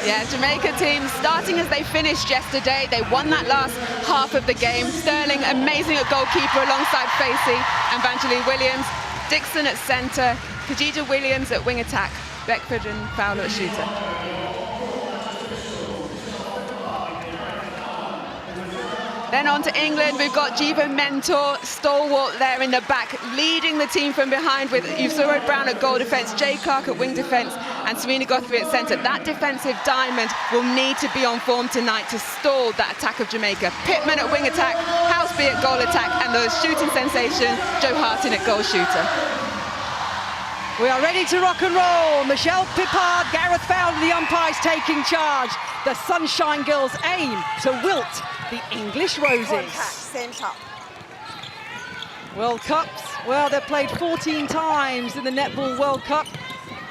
Yeah, Jamaica team starting as they finished yesterday. They won that last half of the game. Sterling amazing at goalkeeper alongside Facey and Vangelie Williams. Dixon at centre, Kajija Williams at wing attack, Beckford and Fowler at shooter. Then on to England, we've got Jiva Mentor, stalwart there in the back, leading the team from behind with Yusoro Brown at goal defence, Jay Clark at wing defence, and Serena Guthrie at centre. That defensive diamond will need to be on form tonight to stall that attack of Jamaica. Pittman at wing attack, Houseby at goal attack, and the shooting sensation, Joe Harton at goal shooter. We are ready to rock and roll. Michelle Pippard, Gareth Fowler, the umpires taking charge. The Sunshine Girls aim to wilt the English Roses. World Cups, well, they've played 14 times in the Netball World Cup.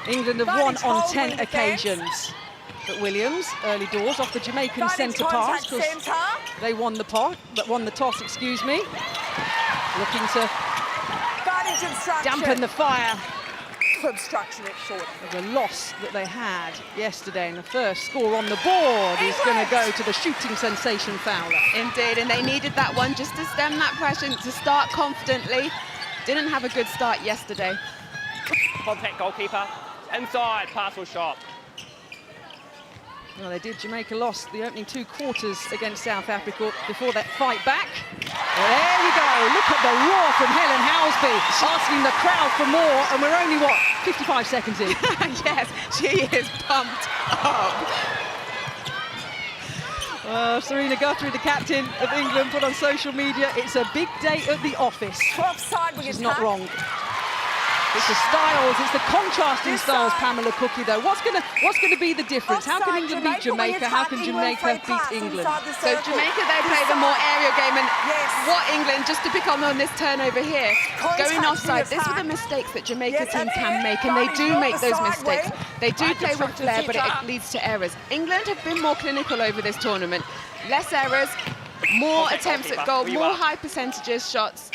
England have won on 10 occasions. But Williams, early doors off the Jamaican centre pass, because they won the toss, excuse me. Looking to dampen the fire obstruction it short of the loss that they had yesterday, and the first score on the board is going to go to the shooting sensation Fowler. Indeed, and they needed that one just to stem that pressure, to start confidently. Didn't have a good start yesterday. Contact goalkeeper, inside, pass or shot. Well, they did. Jamaica lost the opening 2 quarters against South Africa before that fight back. There we go. Look at the roar from Helen Houseby, asking the crowd for more, and we're only, what, 55 seconds in? Yes, she is pumped up. Serena Guthrie, the captain of England, put on social media, it's a big day at the office. She's not wrong. It's the styles, it's the contrasting styles, Pamela Cookie, though. What's going to be the difference? How can England beat Jamaica? How can Jamaica beat England? So Jamaica, they play the more aerial game, and what England, just to pick on this turnover here, going offside, these are the mistakes that Jamaica team can make, and they do make those mistakes. They do play with flair, but it leads to errors. England have been more clinical over this tournament. Less errors, more attempts at goal, more high percentages, shots.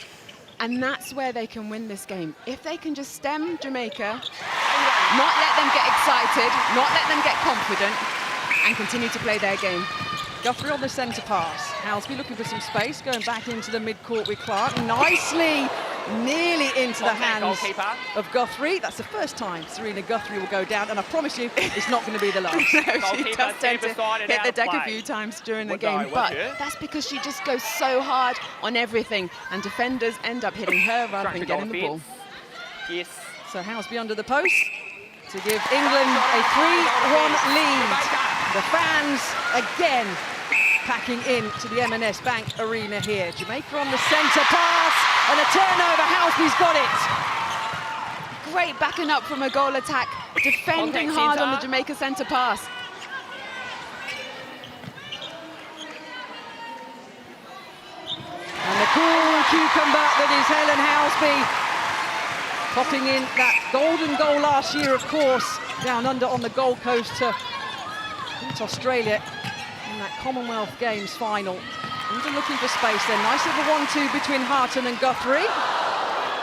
And that's where they can win this game. If they can just stem Jamaica, not let them get excited, not let them get confident, and continue to play their game. Guthrie on the centre pass. Houseby looking for some space, going back into the mid-court with Clark. Nicely, nearly into the hands of Guthrie. That's the first time Serena Guthrie will go down, and I promise you, it's not going to be the last. No, she does tend to hit the deck a few times during the game, but that's because she just goes so hard on everything, and defenders end up hitting her rather than getting the ball. Yes. So Houseby under the post to give England a 3-1 lead. The fans again packing in to the M&S Bank Arena here. Jamaica on the centre pass, and a turnover. Houseby's got it. Great backing up from a goal attack, defending hard on the Jamaica centre pass. And the cool cucumber that is Helen Houseby, popping in that golden goal last year, of course, down under on the Gold Coast to Australia in that Commonwealth Games final. England looking for space there. Nice little 1-2 between Harton and Guthrie.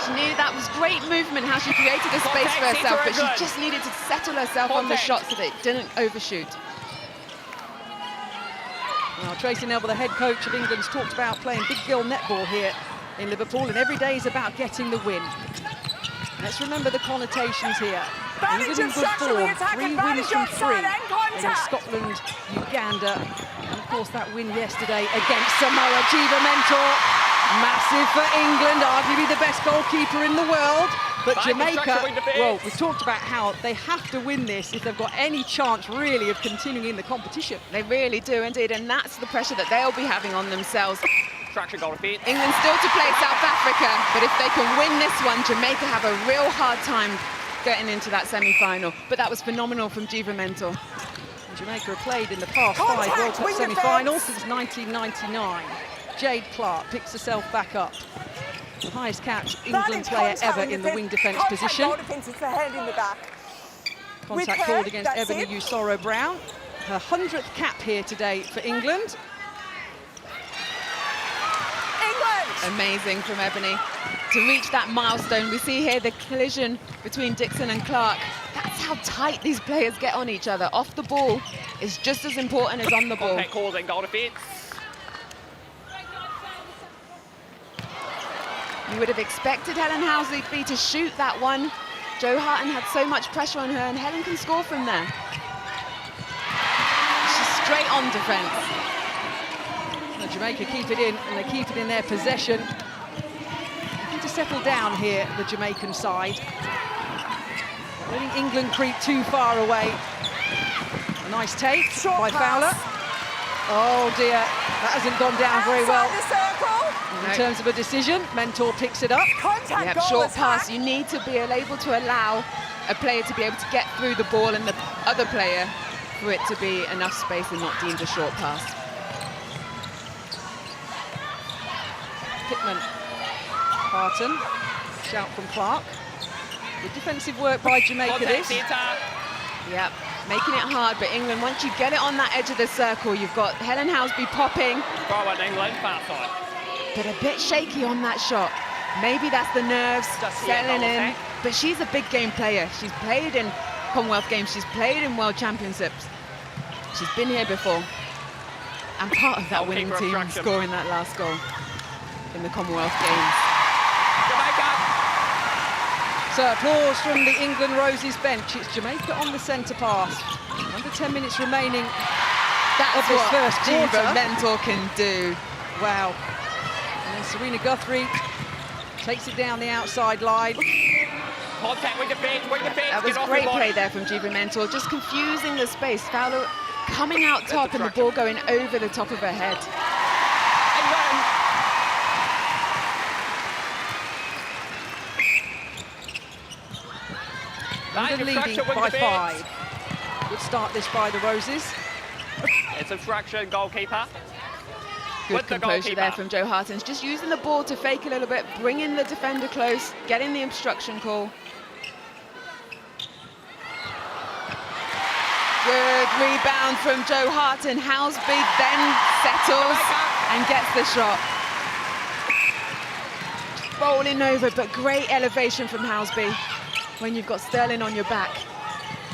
She knew that was great movement, how she created the space for herself, but she just needed to settle herself on the shot so that it didn't overshoot. Well, Tracy Neville, the head coach of England's talked about playing big girl netball here in Liverpool, and every day is about getting the win. Let's remember the connotations here. England in good form, 3 wins from 3 against Scotland, Uganda, and of course that win yesterday against Samoa. Jiva Mentor, massive for England, arguably the best goalkeeper in the world. But Jamaica, well, we've talked about how they have to win this if they've got any chance really of continuing in the competition. They really do indeed, and that's the pressure that they'll be having on themselves. England still to play South Africa, but if they can win this one, Jamaica have a real hard time getting into that semi-final. But that was phenomenal from Jiva Mentor. Jamaica have played in the past 5 World Cup semi-finals since 1999. Jade Clark picks herself back up. The highest capped England player ever in the wing defence position. Contact called against Ebony Yusoro Brown. Her 100th cap here today for England. Amazing from Ebony to reach that milestone. We see here the collision between Dixon and Clark. That's That's how tight these players get on each other. Off the ball is just as important as on the ball. Contact calls and goal defence. You would have expected Helen Housby to shoot that one. Jo Harten had so much pressure on her, and Helen can score from there. She's straight on defence. Well, Jamaica keep it in, and they keep it in their possession. Looking to settle down here, the Jamaican side. Letting England creep too far away. A nice take by Fowler. Oh dear, that hasn't gone down very well. In terms of a decision, Mentor picks it up. Yep, short pass. You need to be able to allow a player to be able to get through the ball and the other player for it to be enough space and not deemed a short pass. Pittman, Barton, shout from Clark. Good defensive work by Jamaica Contact this. centre. Yep, making it hard, but England, once you get it on that edge of the circle, you've got Helen Housby popping. Throw one England, far side. But a bit shaky on that shot. Maybe that's the nerves settling in. But she's a big game player. She's played in Commonwealth Games. She's played in World Championships. She's been here before. And part of that winning team scoring that last goal in the Commonwealth Games. Jamaica. So applause from the England Roses bench. It's Jamaica on the centre pass. Under 10 minutes remaining. That's this what first quarter. Mentor can do. Wow. And then Serena Guthrie takes it down the outside line. Contact with defence, with defence. That was great play there from Jiva Mentor, just confusing the space. Fowler coming out top and the ball going over the top of her head. England leading by 5. Good start this by the Roses. It's obstruction, goalkeeper. Good composure there from Jo Harten. Just using the ball to fake a little bit, bringing the defender close, getting the obstruction call. Good rebound from Jo Harten. Housby then settles and gets the shot. Rolling over, but great elevation from Housby. When you've got Sterling on your back,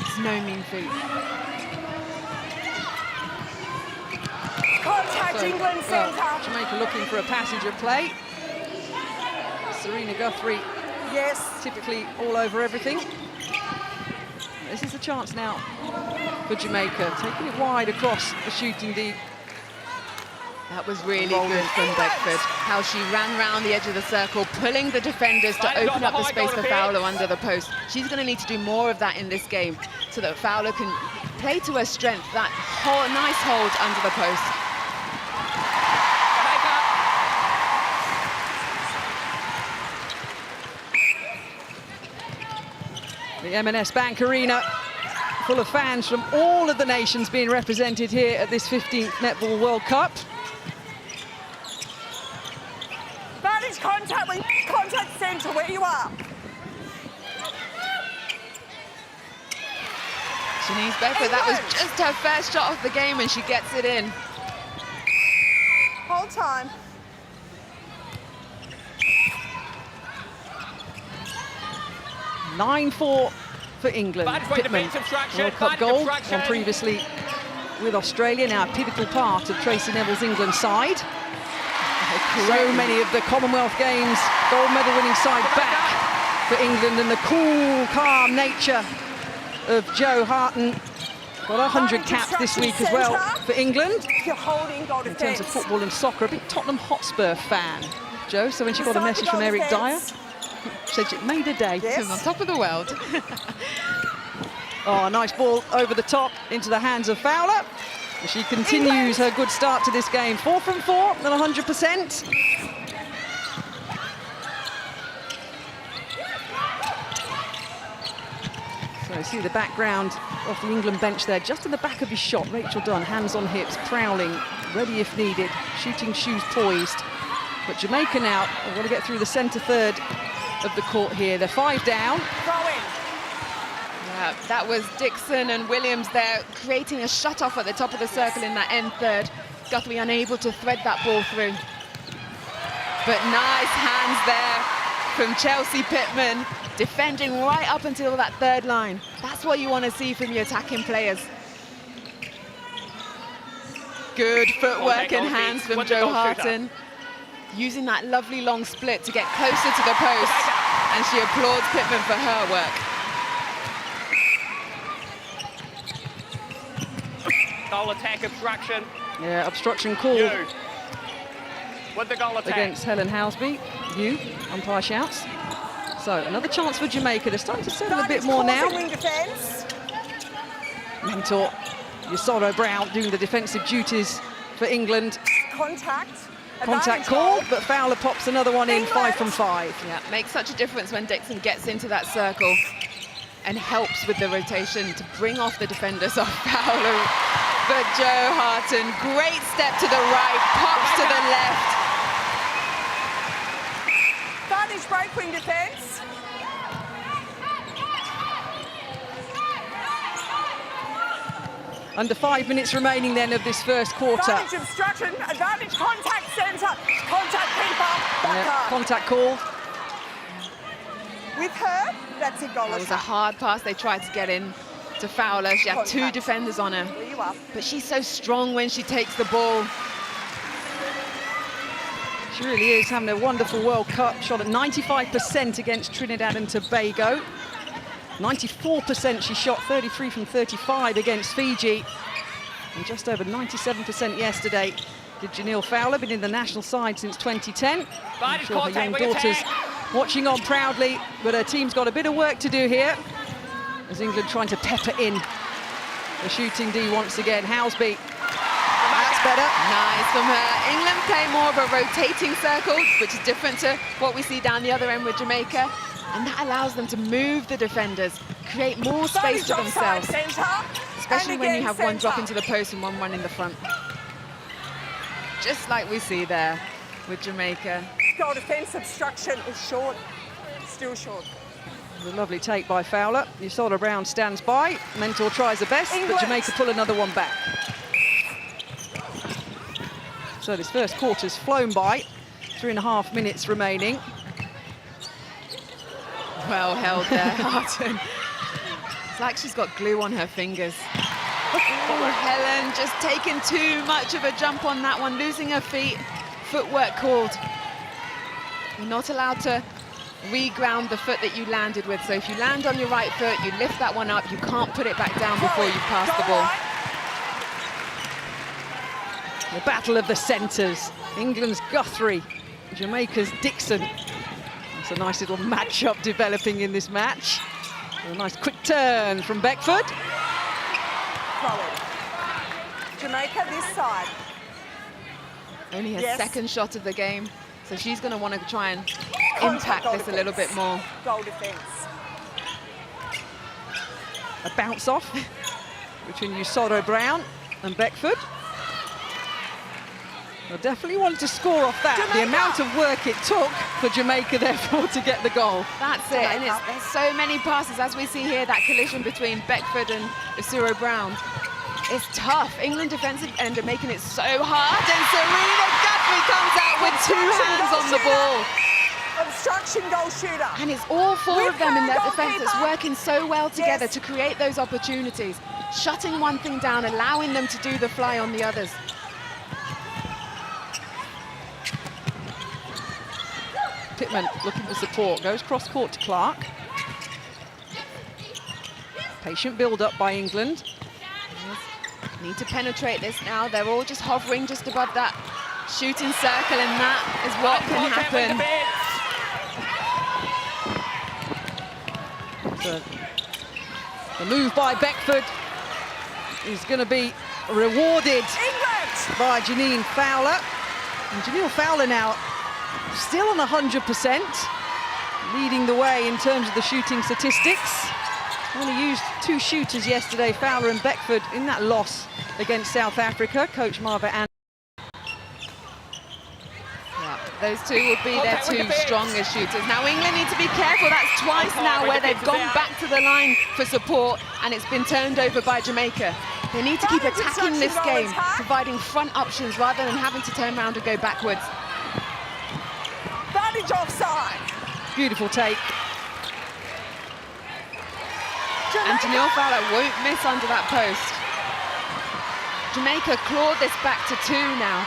it's no mean feat. Contact England centre. Jamaica looking for a passage of play. Serena Guthrie, typically all over everything. This is a chance now for Jamaica, taking it wide across the shooting deep. That was really good from Beckford. How she ran round the edge of the circle, pulling the defenders to open up the space for Fowler under the post. She's going to need to do more of that in this game so that Fowler can play to her strength, that nice hold under the post. The M&S Bank Arena, full of fans from all of the nations being represented here at this 15th Netball World Cup. Manage contact with contact centre where you are. Shanice Beckford, that was just her first shot of the game and she gets it in. Hold time. (9-4) for England. Pittman, World Cup goal, and previously with Australia, now a pivotal part of Tracy Neville's England side. So many of the Commonwealth Games gold medal winning side back for England, and the cool, calm nature of Jo Harten. Got 100 caps this week as well for England. You're holding goal defence. In terms of football and soccer, a big Tottenham Hotspur fan, Jo. So when she got a message from Eric Dyer, said it made a day. She's on top of the world. Oh, a nice ball over the top into the hands of Fowler. She continues her good start to this game. 4 from 4 and 100%. So see the background of the England bench there, just in the back of his shot. Rachel Dunn, hands on hips, prowling, ready if needed, shooting shoes poised. But Jamaica now want to get through the centre third of the court here. They're 5 down. Yeah, that was Dixon and Williams there creating a shut-off at the top of the circle in that end third. Guthrie unable to thread that ball through. But nice hands there from Chelsea Pittman. defending right up until that third line. That's what you want to see from your attacking players. Good footwork and hands from Jo Harten, using that lovely long split to get closer to the post, and she applauds Pittman for her work. Goal attack obstruction. Yeah, obstruction called With the goal attack. against Helen Housby. Umpire shouts. So another chance for Jamaica. They're starting to settle a bit more now. Mentor Yusoro Brown doing the defensive duties for England. Contact called, but Fowler pops another one in, 5 from 5. Yeah, makes such a difference when Dixon gets into that circle and helps with the rotation to bring off the defenders off Fowler. But Jo Harten, great step to the right, pops to the left. Advantage break wing defence. Under 5 minutes remaining then of this first quarter. Advantage obstruction, advantage contact centre, contact keeper, back up. Contact called. With her, that's a goal It was a attack. hard pass they tried to get in to Fowler. She had 2 defenders on her. There you are. But she's so strong when she takes the ball. She really is having a wonderful World Cup. Shot at 95% against Trinidad and Tobago. 94% she shot, 33 from 35 against Fiji. And just over 97% yesterday did Janelle Fowler, been in the national side since 2010. I'm sure her young daughter's watching on proudly, but her team's got a bit of work to do here. As England trying to pepper in the shooting D once again. Housby, that's better. Nice from her. England play more of a rotating circle, which is different to what we see down the other end with Jamaica. And that allows them to move the defenders, create more space for themselves. Especially when you have one drop into the post and one run in the front. Just like we see there with Jamaica. Goal defence obstruction is short, still short. A lovely take by Fowler. Yusoro Brown stands by. Mentor tries the best, but Jamaica pull another one back. So this first quarter's flown by. 3.5 minutes remaining. Well held there, Harten. It's like she's got glue on her fingers. Oh, Helen just taking too much of a jump on that one, losing her feet. Footwork called. You're not allowed to re-ground the foot that you landed with. So if you land on your right foot, you lift that one up, you can't put it back down before you pass the ball. The battle of the centres. England's Guthrie, Jamaica's Dixon. It's a nice little match-up developing in this match. A nice quick turn from Beckford. Jamaica this side. Only her second shot of the game, so she's going to want to try and impact this a little bit more. Goal defence. A bounce off between Yusoro Brown and Beckford. I definitely wanted to score off that. Jamaica. The amount of work it took for Jamaica, therefore, to get the goal. That's it, and there's so many passes, as we see here, that collision between Beckford and Yusoro Brown. It's tough. England defensive end are making it so hard, and Serena Guthrie comes out with 2 hands on the ball. Obstruction goal shooter. And it's all 4 of them in their defence that's working so well together to create those opportunities. Shutting one thing down, allowing them to do the fly on the others. Pittman looking for support, goes cross-court to Clark. Patient build-up by England. Need to penetrate this now. They're all just hovering just above that shooting circle, and that is what can happen. So, the move by Beckford is going to be rewarded by Janine Fowler. And Janine Fowler now still on 100%, leading the way in terms of the shooting statistics. Only used 2 shooters yesterday, Fowler and Beckford, in that loss against South Africa. Coach Marva Ann. Yeah, those 2 will be their 2 strongest shooters. Now England need to be careful. That's twice now where they've gone back to the line for support, and it's been turned over by Jamaica. They need to keep attacking this game, providing front options rather than having to turn around and go backwards. Advantage offside. Beautiful take. And Janelle Fowler won't miss under that post. Jamaica clawed this back to 2 now.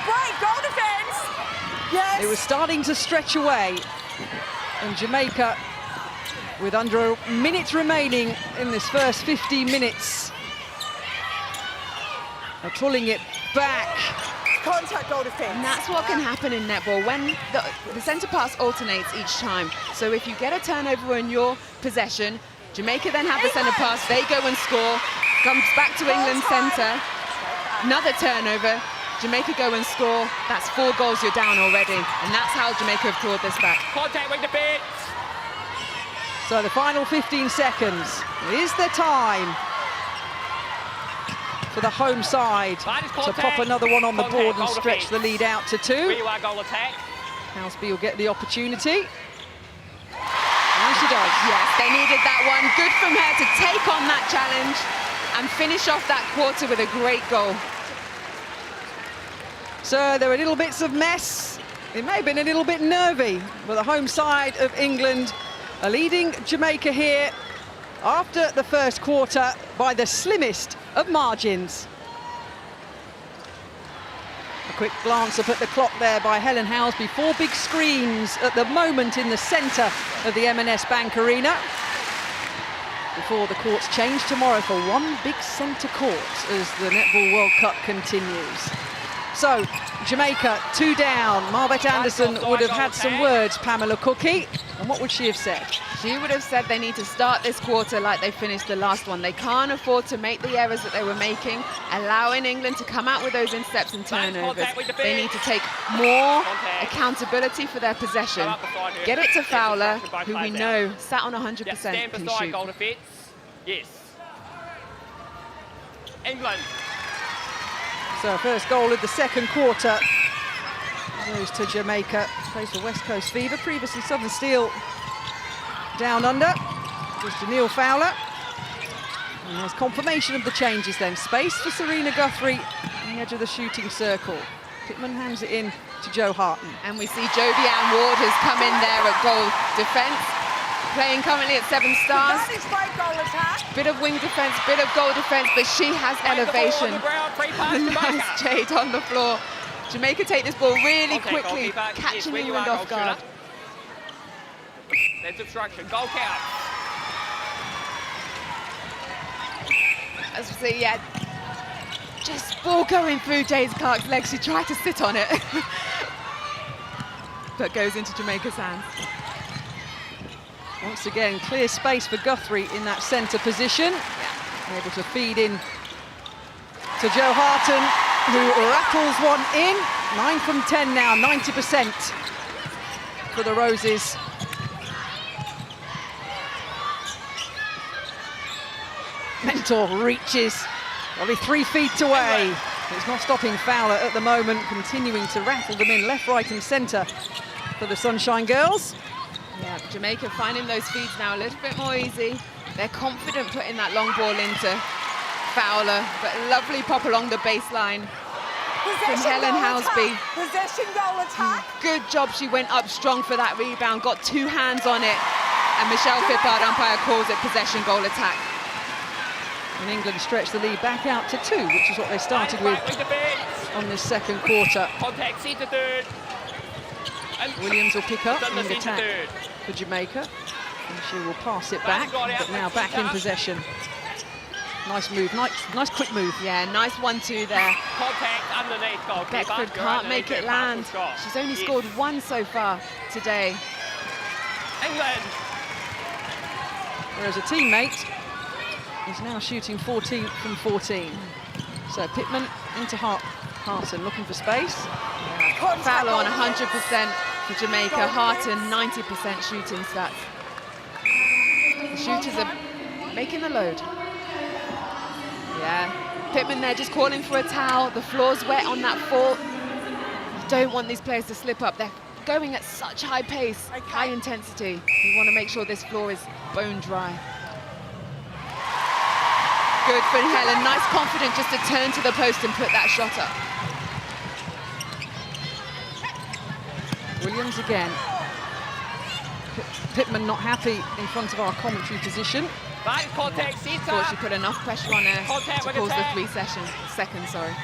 Great goal defence. Yes. It was starting to stretch away. And Jamaica, with under a minute remaining in this first 15 minutes, are pulling it back. Contact goal defence. And that's what can happen in netball when the centre pass alternates each time. So if you get a turnover in your possession, Jamaica then have the centre pass, they go and score, comes back to England's centre, another turnover, Jamaica go and score. That's 4 goals, you're down already. And that's how Jamaica have clawed this back. Contact with defence. So the final 15 seconds is the time for the home side to pop another one on the board and stretch the lead out to 2. Where you are, goal attack. Houseby will get the opportunity. And she does. Yes, they needed that one. Good from her to take on that challenge and finish off that quarter with a great goal. So there were little bits of mess. It may have been a little bit nervy, but the home side of England are leading Jamaica here after the first quarter by the slimmest of margins. A quick glance up at the clock there by Helen Houseby. 4 big screens at the moment in the centre of the M&S Bank Arena, before the courts change tomorrow for 1 big centre court as the Netball World Cup continues. So, Jamaica 2 down. Marvette Anderson would have had some words, Pamela Cookie, and what would she have said? She would have said they need to start this quarter like they finished the last one. They can't afford to make the errors that they were making, allowing England to come out with those intercepts and turnovers. They need to take more accountability for their possession. Get it to Fowler, who we know sat on 100% can shoot. Goal defence. Yes. England. So first goal of the second quarter goes to Jamaica. Plays for West Coast Fever, previously Southern Steel down under. There's Janelle Fowler. And there's confirmation of the changes then. Space for Serena Guthrie on the edge of the shooting circle. Pittman hands it in to Jo Harton. And we see Jodie Ann Ward has come in there at goal defence, playing currently at 7 stars. Bit of wing defence, bit of goal defence, but she has elevation. Nice Jade on the floor. Jamaica take this ball really quickly, catching England off guard. That's obstruction. Goal count. As we see, yeah, just ball going through Jade Clark's legs. She tried to sit on it, but goes into Jamaica's hands. Once again, clear space for Guthrie in that centre position. Able to feed in to Jo Harton, who rattles one in. 9 from 10 now, 90% for the Roses. Mentor reaches only 3 feet away. It's not stopping Fowler at the moment, continuing to rattle them in left, right and centre for the Sunshine Girls. Yeah, Jamaica finding those feeds now a little bit more easy. They're confident putting that long ball into Fowler, but a lovely pop along the baseline from Helen Houseby. Possession goal attack. Good job, she went up strong for that rebound, got 2 hands on it, and Michelle Fippard, umpire, calls it possession goal attack. And England stretch the lead back out to 2, which is what they started with on this second quarter. Contact centre third. Williams will pick up in the attack for Jamaica. And she will pass it back, but now back in possession. Nice move, nice quick move. Yeah, nice 1-2 there. Contact underneath goalkeeper. Beckford can't make it land. She's only scored 1 so far today. England. Whereas a teammate is now shooting 14 from 14. So Pittman into Harton, looking for space. Fowler on 100% for Jamaica. Harton 90% shooting stats. The shooters are making the load. Yeah, Pittman there just calling for a towel. The floor's wet on that fall. You don't want these players to slip up. They're going at such high pace, high intensity. You want to make sure this floor is bone dry. Good for Helen, nice confidence just to turn to the post and put that shot up. Williams again. Pittman not happy in front of our commentary position. That is contact centre. Thought she put enough pressure on her Contact to with cause the attack. 3 seconds, sorry.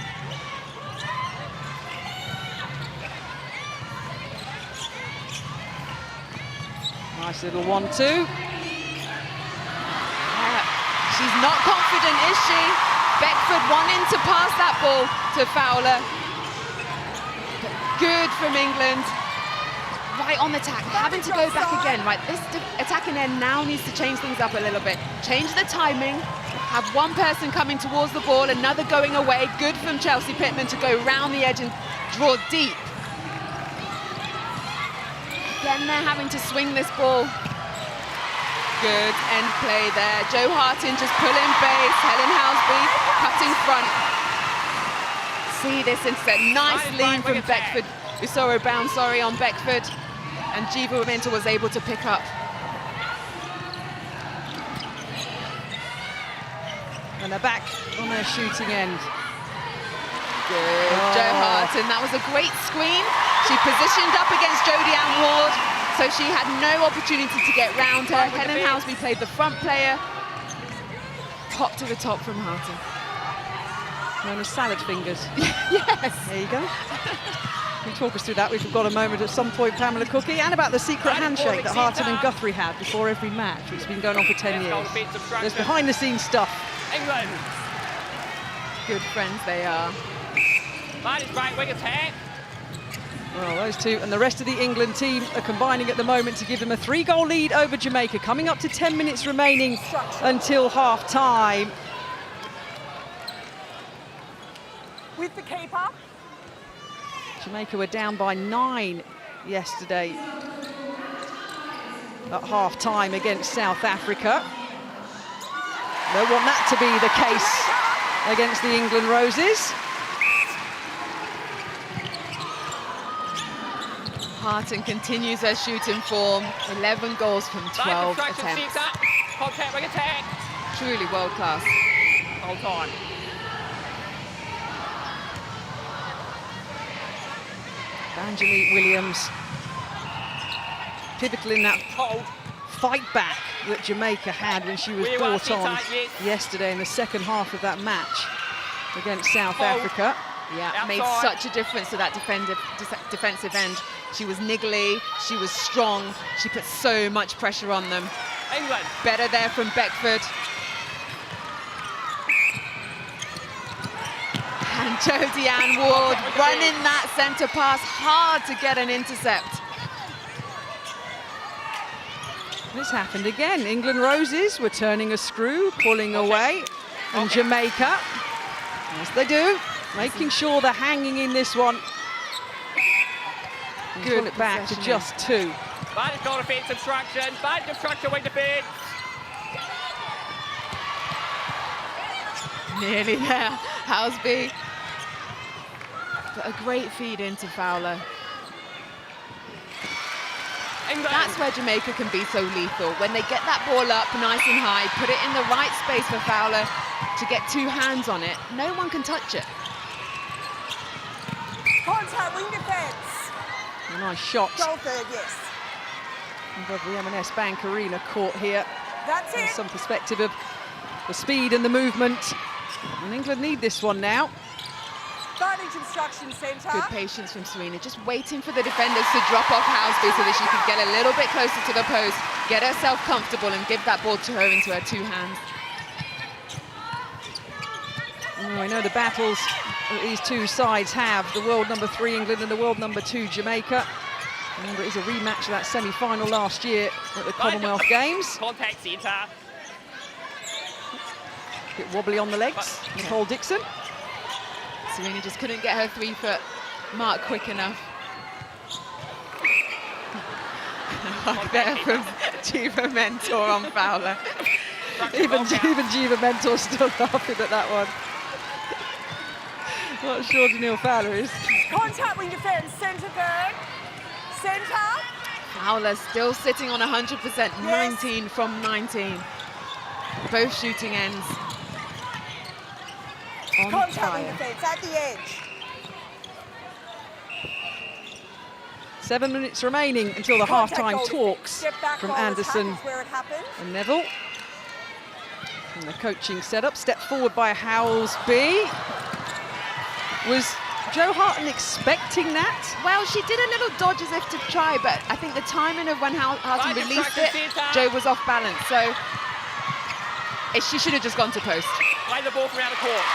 Nice little 1-2. She's not confident, is she? Beckford wanting to pass that ball to Fowler. But good from England. Right on the attack, having to go back again. Right, this attacking end now needs to change things up a little bit. Change the timing. Have one person coming towards the ball, another going away. Good from Chelsea Pittman to go round the edge and draw deep. Again, they're having to swing this ball. Good end play there. Jo Harton just pulling base. Helen Housby cutting front. See this instead. Nice lean from Beckford. Usoro bound, sorry, on Beckford. And Jiva Minter was able to pick up. And they're back on their shooting end. Good, Jo Harton. That was a great screen. She positioned up against Jodie-Ann Ward, so she had no opportunity to get round her. Helen Housby played the front player. Top to the top from Harton. Known as salad fingers. Yes. There you go. You can talk us through that. We've got a moment at some point, Pamela Cookie, and about the secret handshake that Harton and Guthrie had before every match, which has been going on for 10 years. There's behind-the-scenes stuff. England. Good friends they are. That is right wing attack. Well, those two and the rest of the England team are combining at the moment to give them a 3-goal lead over Jamaica, coming up to 10 minutes remaining until half-time. With the keeper. Jamaica were down by 9 yesterday at half-time against South Africa. Don't want that to be the case against the England Roses. Harton continues her shooting form. 11 goals from 12 attempts. Contact wing attack. Truly world class. Whole time. Angelique Williams, pivotal in that fight back that Jamaica had when she was brought on yesterday in the second half of that match against South Africa. Yeah, made such a difference to that defensive end. She was niggly, she was strong, she put so much pressure on them. England. Better there from Beckford. And Jodie-Ann Ward running that centre pass, hard to get an intercept. This happened again. England Roses were turning a screw, pulling away, and Jamaica, as they do, making sure they're hanging in this one. Good, pull it back to just 2. That is not offence obstruction. Bad obstruction wing defence. Nearly there, Housby. But a great feed into Fowler. England. That's where Jamaica can be so lethal. When they get that ball up nice and high, put it in the right space for Fowler to get 2 hands on it, no one can touch it. Contact wing defence. A nice shot. Goal third, yes. Above the M&S Bank Arena court here. That's it. Some perspective of the speed and the movement. And England need this one now. Vantage obstruction centre. Good patience from Serena, just waiting for the defenders to drop off Housby so that she could get a little bit closer to the post, get herself comfortable and give that ball to her into her 2 hands. Oh, I know the battles that these two sides have, the world number 3 England and the world number 2 Jamaica. Remember, it is a rematch of that semi-final last year at the Commonwealth Games. Contact centre. Bit wobbly on the legs, Nicole Dixon. Serena just couldn't get her 3-foot mark quick enough. Like there from Jiva Mentor on Fowler. Even Jiva Mentor still laughing at that one. What sure Janelle Fowler is. Contact wing defence, centre third. Centre. Fowler still sitting on 100%, Yes. 19 from 19. Both shooting ends. On Contact wing fire. defence at the edge. 7 minutes remaining until the Contact half-time goal. talks Step back from goal is Anderson where it happened. and Neville. And the coaching setup, step forward by Howlesby. Was Jo Harton expecting that? Well, she did a little dodge as if to try, but I think the timing of when Harton released it, Jo was off balance. So she should have just gone to post. Play the ball from out of court.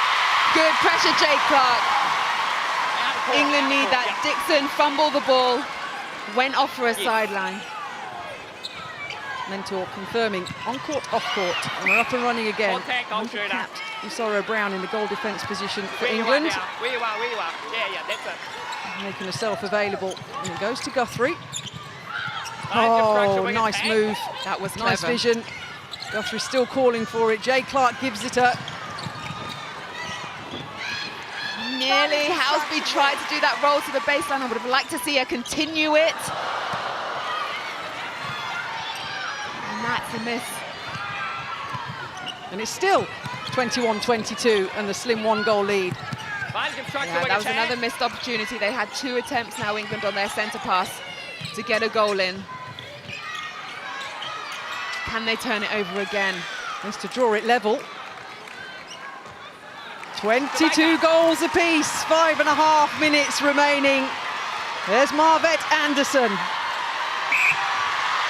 Good pressure, Jade Clark. England need that. Dixon fumbled the ball, went off for a sideline. Mentor confirming on court, off court, and we're up and running again. Contact, goal shooter. Capped Usoro Brown in the goal defence position for Where England. You are now. Where you are, where you are. Yeah, that's it. Making herself available. And it goes to Guthrie. Oh, nice move. That was nice clever. vision. Guthrie still calling for it. Jay Clark gives it her. Nearly. Howlesby tried to do that roll to the baseline. I would have liked to see her continue it. And that's a miss. And it's still 21-22 and the slim 1-goal lead. Yeah, that was another missed opportunity. They had 2 attempts now, England, on their centre pass to get a goal in. Can they turn it over again? Just to draw it level. 22 goals apiece, 5.5 minutes remaining. There's Marvette Anderson.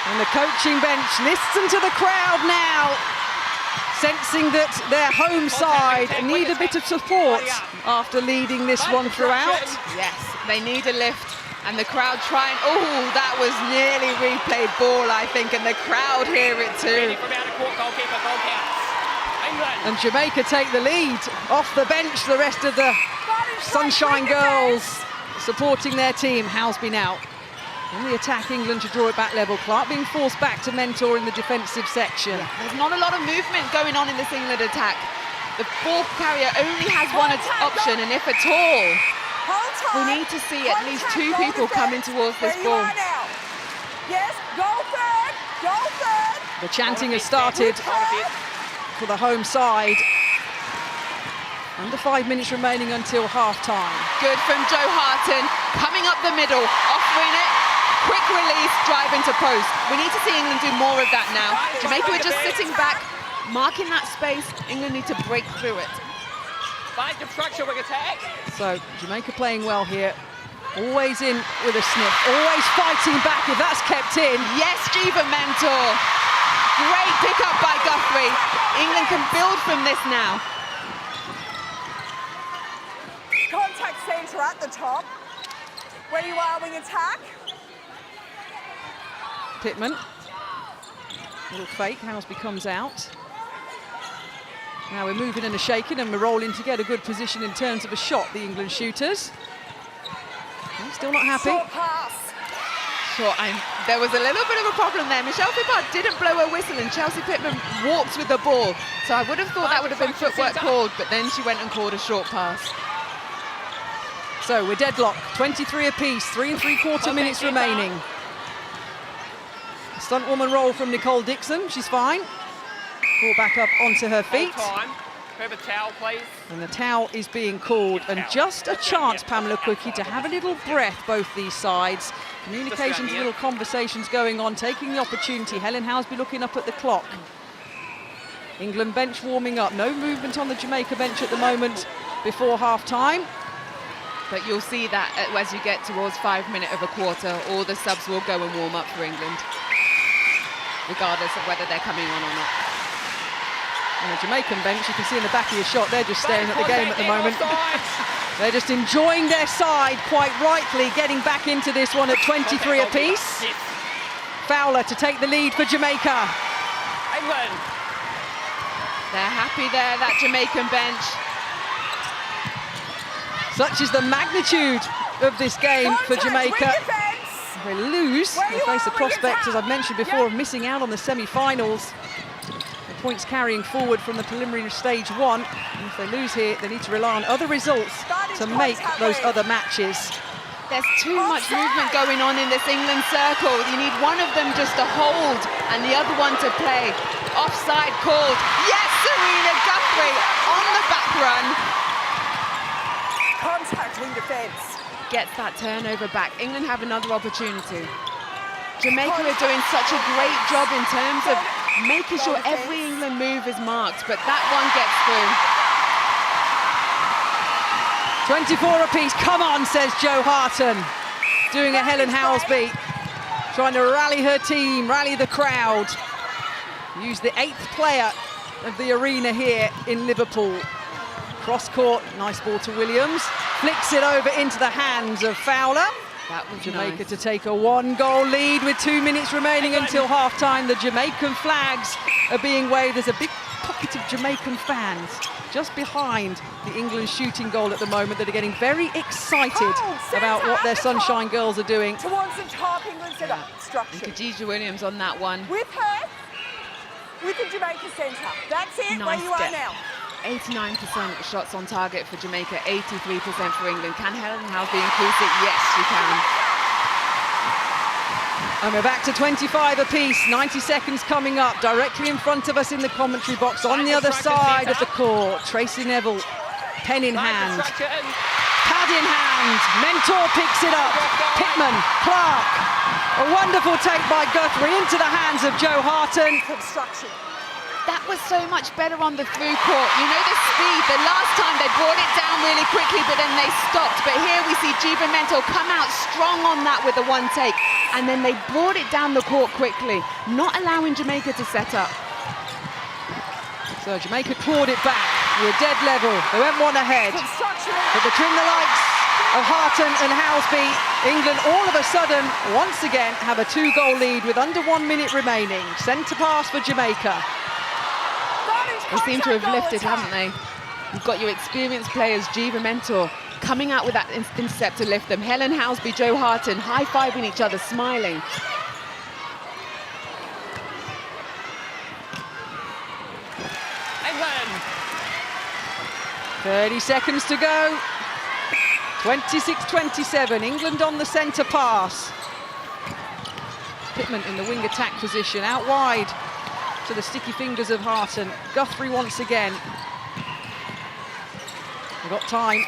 And the coaching bench, listen to the crowd now, sensing that their home side need a bit of support after leading this one throughout. Yes, they need a lift. And the crowd trying, oh, that was nearly replayed ball, I think, and the crowd hear it too. And Jamaica take the lead. Off the bench, the rest of the Sunshine Girls supporting their team. Howlesby now in the attack, England to draw it back level. Clark being forced back to mentor in the defensive section. Yeah, there's not a lot of movement going on in this England attack. The ball carrier only has one option, and if at all, we need to see at least 2 people coming towards this ball. Yes, go third, go third. The chanting has started for the home side. Under 5 minutes remaining until half-time. Good from Jo Harton, coming up the middle, offering it, quick release, drive into post. We need to see England do more of that now. Jamaica were just sitting back, marking that space. England need to break through it. So Jamaica playing well here. Always in with a sniff, always fighting back if that's kept in. Yes, Jiva Mentor. Great pick up by Guthrie. England can build from this now. Contact centre at the top. Where you are, wing attack. Pittman. Little fake, Howlesby comes out. Now we're moving and a shaking and we're rolling to get a good position in terms of a shot, the England shooters. Still not happy. Short pass. Sure, there was a little bit of a problem there. Michelle Fippard didn't blow her whistle and Chelsea Pittman walked with the ball. So I would have thought that would have been footwork called, but then she went and called a short pass. So we're deadlocked, 23 apiece, 3 3/4 minutes remaining. Stunt woman roll from Nicole Dixon, she's fine. Ball back up onto her feet. Grab a towel, please. And the towel is being called. And just a chance, Pamela Quickie, to have a little breath, both these sides. Communications, little conversations going on, taking the opportunity. Helen Howlesby looking up at the clock. England bench warming up. No movement on the Jamaica bench at the moment before half-time. But you'll see that as you get towards 5 minutes of a quarter, all the subs will go and warm up for England, regardless of whether they're coming on or not. On the Jamaican bench, you can see in the back of your shot, they're just staring at the game at the moment. They're just enjoying their side, quite rightly, getting back into this one at 23 apiece. Fowler to take the lead for Jamaica. England. They're happy there, that Jamaican bench. Such is the magnitude of this game for Jamaica. If they lose, they face the prospect, as I've mentioned before, of missing out on the semi-finals. Points carrying forward from the preliminary stage 1. And if they lose here, they need to rely on other results to make those other matches. There's too much movement going on in this England circle. You need one of them just to hold and the other one to play. Offside called. Yes, Serena Guthrie on the back run. Contact wing defence. Gets that turnover back. England have another opportunity. Jamaica are doing such a great job in terms of making sure every England England move is marked, but that one gets through. 24 apiece, come on, says Jo Harten. Doing a Helen Housby, trying to rally her team, rally the crowd. Use the 8th player of the arena here in Liverpool. Cross court, nice ball to Williams. Flicks it over into the hands of Fowler. That was Jamaica nice. to take a 1-goal lead with 2 minutes remaining until half-time. The Jamaican flags are being waved. There's a big pocket of Jamaican fans just behind the England shooting goal at the moment that are getting very excited about what their Sunshine Girls are doing. Towards the top, England set up structure. Khadija Williams on that one. With her, with the Jamaica centre. That's it, Nice where you step. are now. 89% shots on target for Jamaica, 83% for England. Can Helen Housby increase it? Yes, she can. And we're back to 25 apiece, 90 seconds coming up, directly in front of us in the commentary box, on the other side of the court. Tracy Neville, pen in hand, pad in hand, Mentor picks it up, Pittman, Clark, a wonderful take by Guthrie into the hands of Jo Harten. Construction. That was so much better on the through court. You know the speed. The last time they brought it down really quickly, but then they stopped. But here we see Givamento come out strong on that with the one take. And then they brought it down the court quickly, not allowing Jamaica to set up. So Jamaica clawed it back. We're dead level. They went one ahead. But between the likes of Harten and Housby, England all of a sudden, once again, have a 2-goal lead with under 1 minute remaining. Centre pass for Jamaica. They seem to have lifted, haven't they? You've got your experienced players, Givamento, coming out with that intercept to lift them. Helen Housby, Jo Harten, high-fiving each other, smiling. England. 30 seconds to go. 26-27, England on the centre pass. Pittman in the wing attack position, out wide to the sticky fingers of Harten. Guthrie once again. They've got time,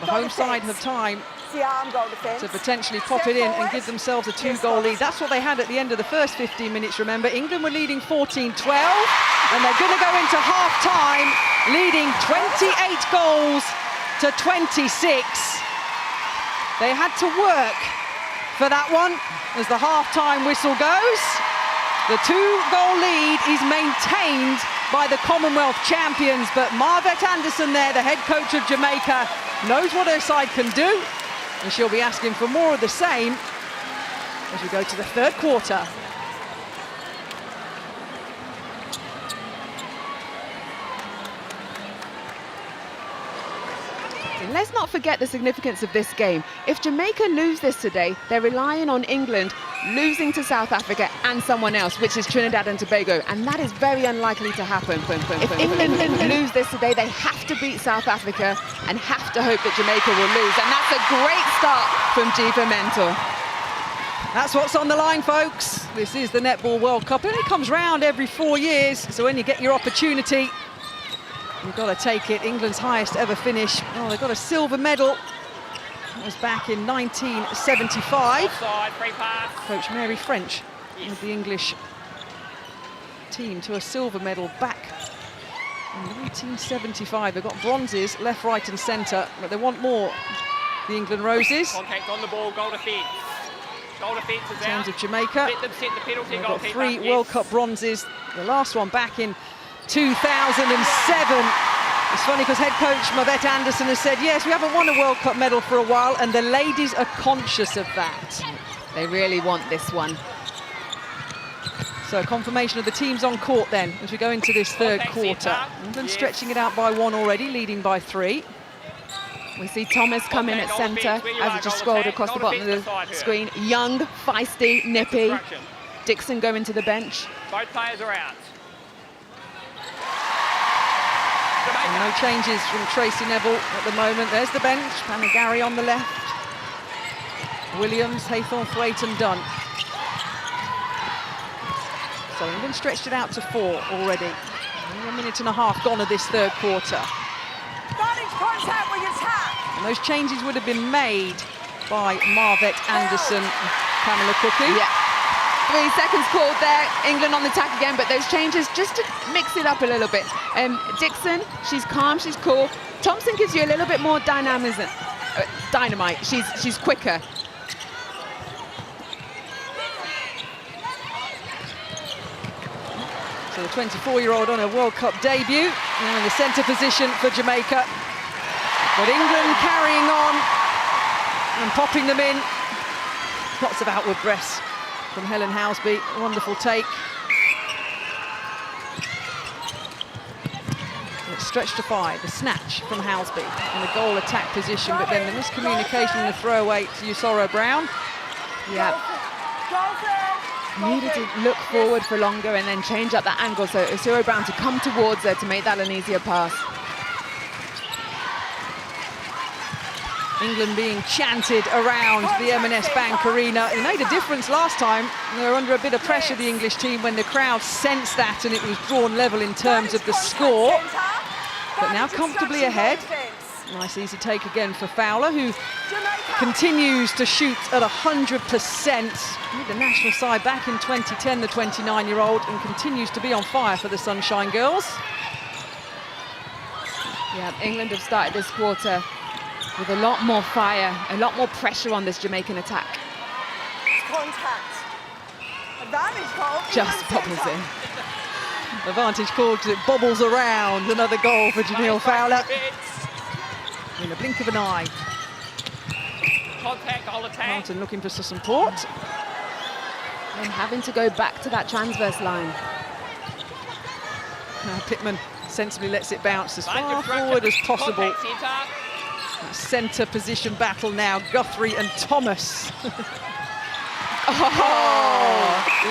the home side have time to potentially pop it in and give themselves a 2-goal lead. That's what they had at the end of the first 15 minutes, remember. England were leading 14-12, and they're going to go into half-time leading 28 goals to 26. They had to work for that one as the half-time whistle goes. The 2-goal lead is maintained by the Commonwealth champions, but Marvette Anderson there, the head coach of Jamaica, knows what her side can do, and she'll be asking for more of the same as we go to the third quarter. Let's not forget the significance of this game. If Jamaica lose this today, they're relying on England losing to South Africa and someone else, which is Trinidad and Tobago, and that is very unlikely to happen. If England lose this today, they have to beat South Africa and have to hope that Jamaica will lose, and that's a great start from Givamento. That's what's on the line, folks. This is the Netball World Cup. It only comes round every 4 years, so when you get your opportunity, you've got to take it. England's highest ever finish. Oh, they got a silver medal. That was back in 1975. Offside, free pass. Coach Mary French with the English team to a silver medal back in 1975. They've got bronzes left, right and centre, but they want more, the England Roses. Contact on the ball, goal defence. Goal defence is In terms out. of Jamaica, Let them set the penalty, they've got goalkeeper. 3 Yes. World Cup bronzes. The last one back in 2007. It's funny because head coach Marvette Anderson has said, yes, we haven't won a World Cup medal for a while, and the ladies are conscious of that. They really want this one. So confirmation of the teams on court then as we go into this third quarter. England stretching it out by 1 already, leading by 3. We see Thomas come in at centre as he just scrolled across the bottom of the screen. Young, feisty, nippy. Dixon going to the bench. Both players are out. And no changes from Tracy Neville at the moment. There's the bench. Panagari on the left. Williams, Haythorne, Thwaite and Dunn. So England stretched it out to 4 already. Only 1.5 minutes gone of this third quarter. Contact with your tap. And those changes would have been made by Marvette Anderson and Pamela Cookie. Yeah. 3 seconds called there. England on the attack again, but those changes just to mix it up a little bit. Dixon, she's calm, she's cool. Thompson gives you a little bit more dynamism, dynamite. She's quicker. So the 24-year-old on her World Cup debut, now in the centre position for Jamaica. But England carrying on and popping them in. Lots of outward breaths from Helen Housby. Wonderful take. It's stretched to 5. The snatch from Housby in the goal attack position, but then the miscommunication and the throwaway to Usoro Brown. Yeah. Needed to look forward for longer and then change up that angle so Usoro Brown to come towards her to make that an easier pass. England being chanted around the M&S Bank Arena. It made a difference last time. They were under a bit of pressure, the English team, when the crowd sensed that and it was drawn level in terms of the score. But now comfortably ahead. Nice easy take again for Fowler, who continues to shoot at 100%. With the national side back in 2010, the 29-year-old, and continues to be on fire for the Sunshine Girls. Yeah, England have started this quarter with a lot more fire, a lot more pressure on this Jamaican attack. Contact. Advantage call. Just bobbles in. Advantage call because it bobbles around. Another goal for Janelle Fowler. In the blink of an eye. Contact, goal attack. Martin looking for some support. And having to go back to that transverse line. Now Pittman sensibly lets it bounce as far forward as possible. Centre position battle now, Guthrie and Thomas.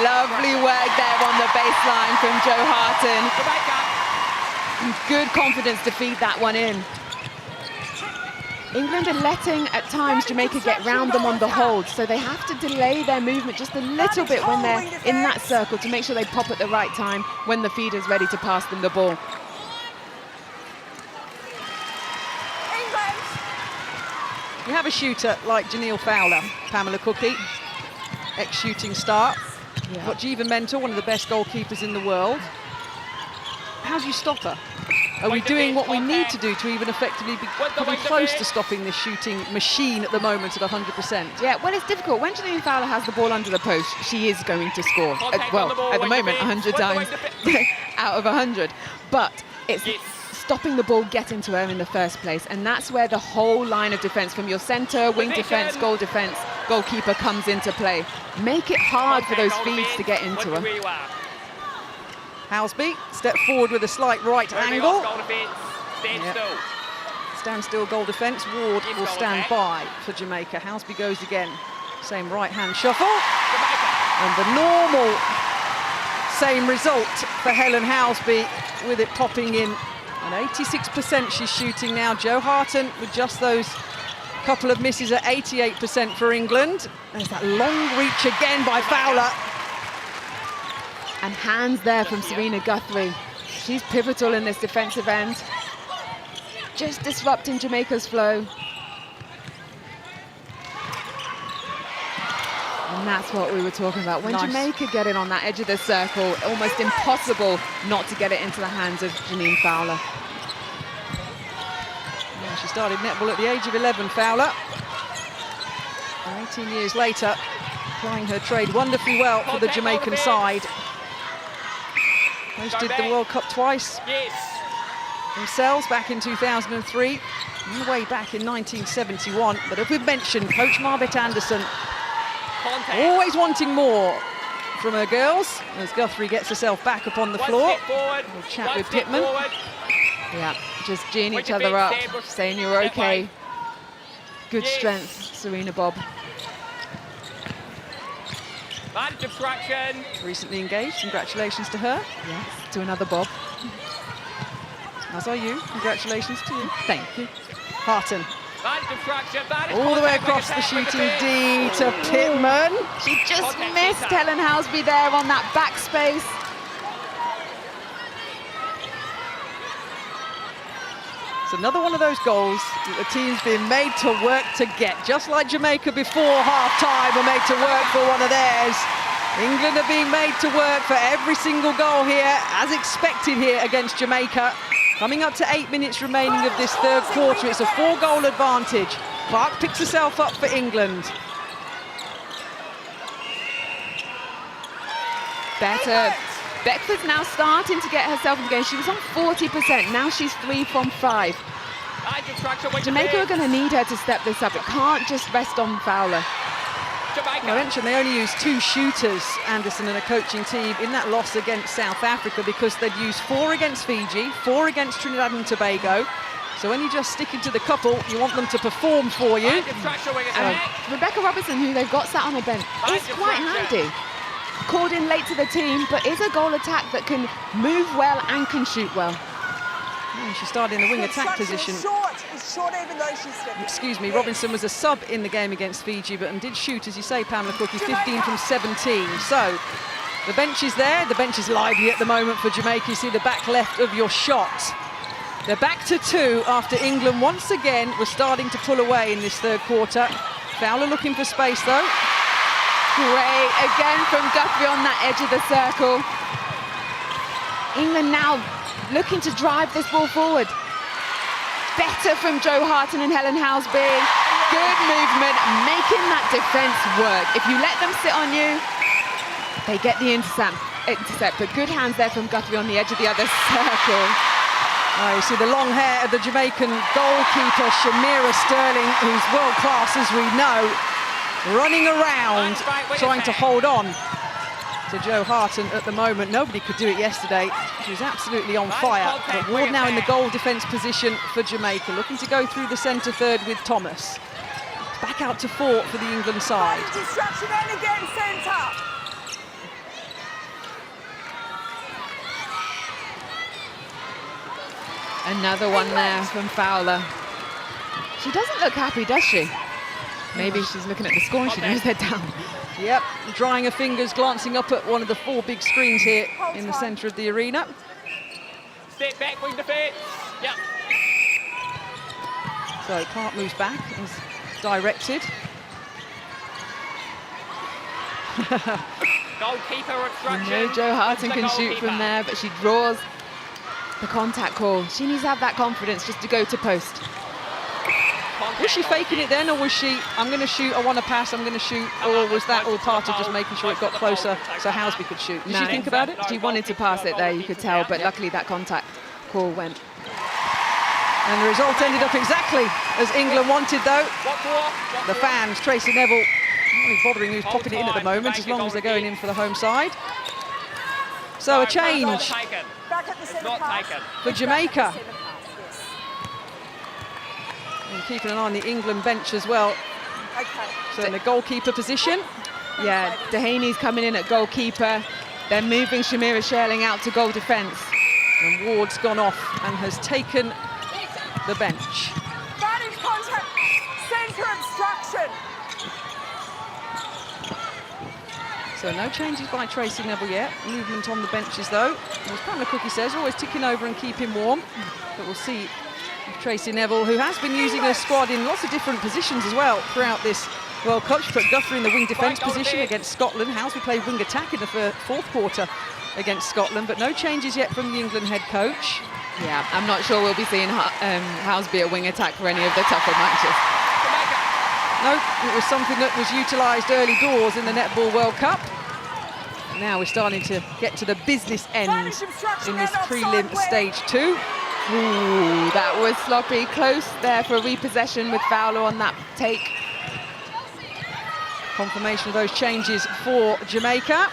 Lovely work there on the baseline from Jo Harton. Good confidence to feed that one in. England are letting, at times, Jamaica get round them on the hold, so they have to delay their movement just a little bit when they're in that circle to make sure they pop at the right time when the feeder's ready to pass them the ball. You have a shooter like Janelle Fowler, Pamela Cookie, ex-shooting star. Yeah. Got Jiva Mentor, one of the best goalkeepers in the world. How do you stop her? Are we doing what we need to do to even effectively be coming close to stopping this shooting machine at the moment at 100%? Yeah, well, it's difficult. When Janelle Fowler has the ball under the post, she is going to score. Well, at the moment, 100 times out of 100. But it's stopping the ball getting to her in the first place, and that's where the whole line of defence, from your centre, wing defence, goalkeeper comes into play. Make it hard for those feeds to get into her. Housby, step forward with a slight right angle. Stand still goal defence. Ward will stand by for Jamaica. Housby goes again. Same right-hand shuffle. And the normal same result for Helen Housby, with it popping in. And 86% she's shooting now. Jo Harton with just those couple of misses at 88% for England. There's that long reach again by Fowler. And hands there from Serena Guthrie. She's pivotal in this defensive end. Just disrupting Jamaica's flow. And that's what we were talking about. When Jamaica get it on that edge of the circle, almost impossible not to get it into the hands of Janelle Fowler. Yeah, she started netball at the age of 11, Fowler. And 18 years later, plying her trade wonderfully well for the Jamaican side. Hosted the World Cup twice themselves, back in 2003 and way back in 1971. But as we've mentioned, Coach Marvette Anderson always wanting more from her girls, as Guthrie gets herself back upon the floor. We'll chat with Pittman. Yeah, just geeing each other up, saying you're okay. Good strength, Serena Bob. Recently engaged, congratulations to her. Yes, to another Bob. As are you, congratulations to you. Thank you. Harton. All the way across the shooting D to Pittman. She just missed Helen Housby there on that backspace. It's another one of those goals that the team's been made to work to get. Just like Jamaica before half-time were made to work for one of theirs. England are being made to work for every single goal here, as expected here against Jamaica. Coming up to 8 minutes remaining of this third quarter. It's a 4-goal advantage. Clark picks herself up for England. Better. Beckford's now starting to get herself in the game. She was on 40%. Now she's 3 from 5. Jamaica are going to need her to step this up. It can't just rest on Fowler. I mentioned they only used 2 shooters, Anderson and a coaching team, in that loss against South Africa, because they'd used 4 against Fiji, 4 against Trinidad and Tobago. So when you're just sticking to the couple, you want them to perform for you. Rebecca Robertson, who they've got sat on a bench, is quite handy. Called in late to the team, but is a goal attack that can move well and can shoot well. She started in the wing attack position. Short even though she's Excuse me, Robinson was a sub in the game against Fiji, but did shoot, as you say, Pamela Cookie, 15 from 17. So the bench is there. The bench is lively at the moment for Jamaica. You see the back left of your shot. They're back to 2 after England once again was starting to pull away in this third quarter. Fowler looking for space though. Great, again from Guthrie on that edge of the circle. England now looking to drive this ball forward. Better from Jo Harton and Helen Housby. Good movement, making that defence work. If you let them sit on you, they get the intercept. But good hands there from Guthrie on the edge of the other circle. Oh, you see the long hair of the Jamaican goalkeeper, Shamira Sterling, who's world class as we know, running around, trying to hold on to Jo Harton at the moment. Nobody could do it yesterday. She was absolutely on fire. But Ward now in the goal defence position for Jamaica, looking to go through the centre third with Thomas. Back out to 4 for the England side. Distraction and again centre. Another one there from Fowler. She doesn't look happy, does she? Maybe she's looking at the score and she knows they're down. Yep, drying her fingers, glancing up at one of the 4 big screens here in the centre of the arena. Step back, wing defence. Yep. So Clark moves back as directed. Goalkeeper obstruction. You know Jo Harton can shoot from there, but she draws the contact call. She needs to have that confidence just to go to post. Was she faking it then, or was she, I'm going to shoot, I want to pass, I'm going to shoot, or was that all part of just making sure it got closer so Housby could shoot? Did she think about it? She wanted to pass it there, you could tell, but luckily that contact call went. And the result ended up exactly as England wanted, though. The fans, Tracy Neville, not really bothering who's popping it in at the moment, as long as they're going in for the home side. So a change for Jamaica. And keeping an eye on the England bench as well. So in the goalkeeper position. Yeah, Dehaney's coming in at goalkeeper. They're moving Shamira Sherling out to goal defence. And Ward's gone off and has taken the bench. Vantage contact, centre obstruction. So no changes by Tracy Neville yet. Movement on the benches though. As Pamela Cookie says, always ticking over and keeping warm. But we'll see if Tracy Neville, who has been using her squad in lots of different positions as well throughout this World Cup. She put Guthrie in the wing defence position against Scotland. Housby played wing attack in the fourth quarter against Scotland, but no changes yet from the England head coach. Yeah, I'm not sure we'll be seeing Housby at wing attack for any of the tougher matches. No, it was something that was utilised early doors in the Netball World Cup. Now we're starting to get to the business end in this prelim stage 2. Ooh, that was sloppy. Close there for a repossession with Fowler on that take. Confirmation of those changes for Jamaica.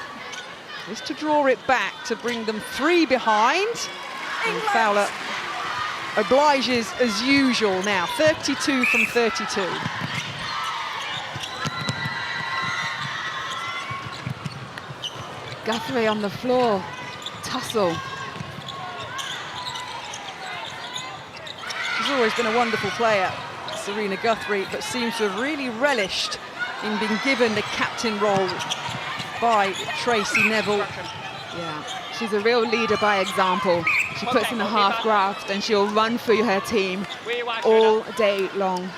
Just to draw it back to bring them 3 behind. And Fowler obliges as usual now, 32 from 32. Guthrie on the floor, tussle. She's always been a wonderful player, Serena Guthrie, but seems to have really relished in being given the captain role by Tracy Neville. Yeah, she's a real leader by example. She puts in the half graft and she'll run for her team all day long.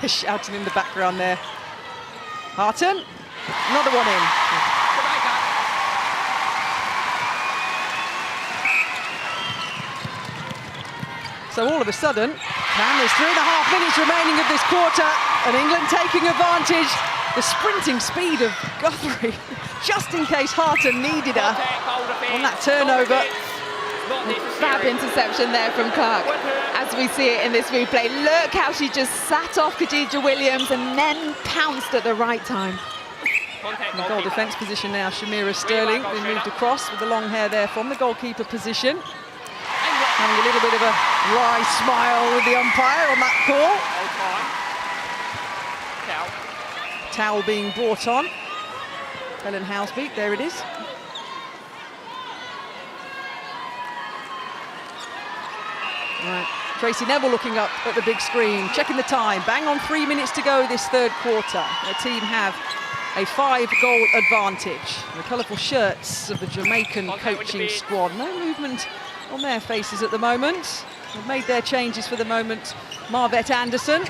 Shouting in the background there. Harton, another one in. Jamaica. So all of a sudden, and there's 3.5 minutes remaining of this quarter, and England taking advantage. The sprinting speed of Guthrie, just in case Harton needed her on that turnover. Fab interception there from Clark, as we see it in this replay. Look how she just sat off Khadija Williams and then pounced at the right time. In the goal defence position now, Shamira Sterling being moved across with the long hair there from the goalkeeper position. Having a little bit of a wry smile with the umpire on that call. Towel being brought on. Helen Housby, there it is. Right. Tracy Neville looking up at the big screen, checking the time. Bang on 3 minutes to go this third quarter. The team have a 5-goal advantage. The colourful shirts of the Jamaican coaching squad. No movement on their faces at the moment. They've made their changes for the moment. Marvette Anderson.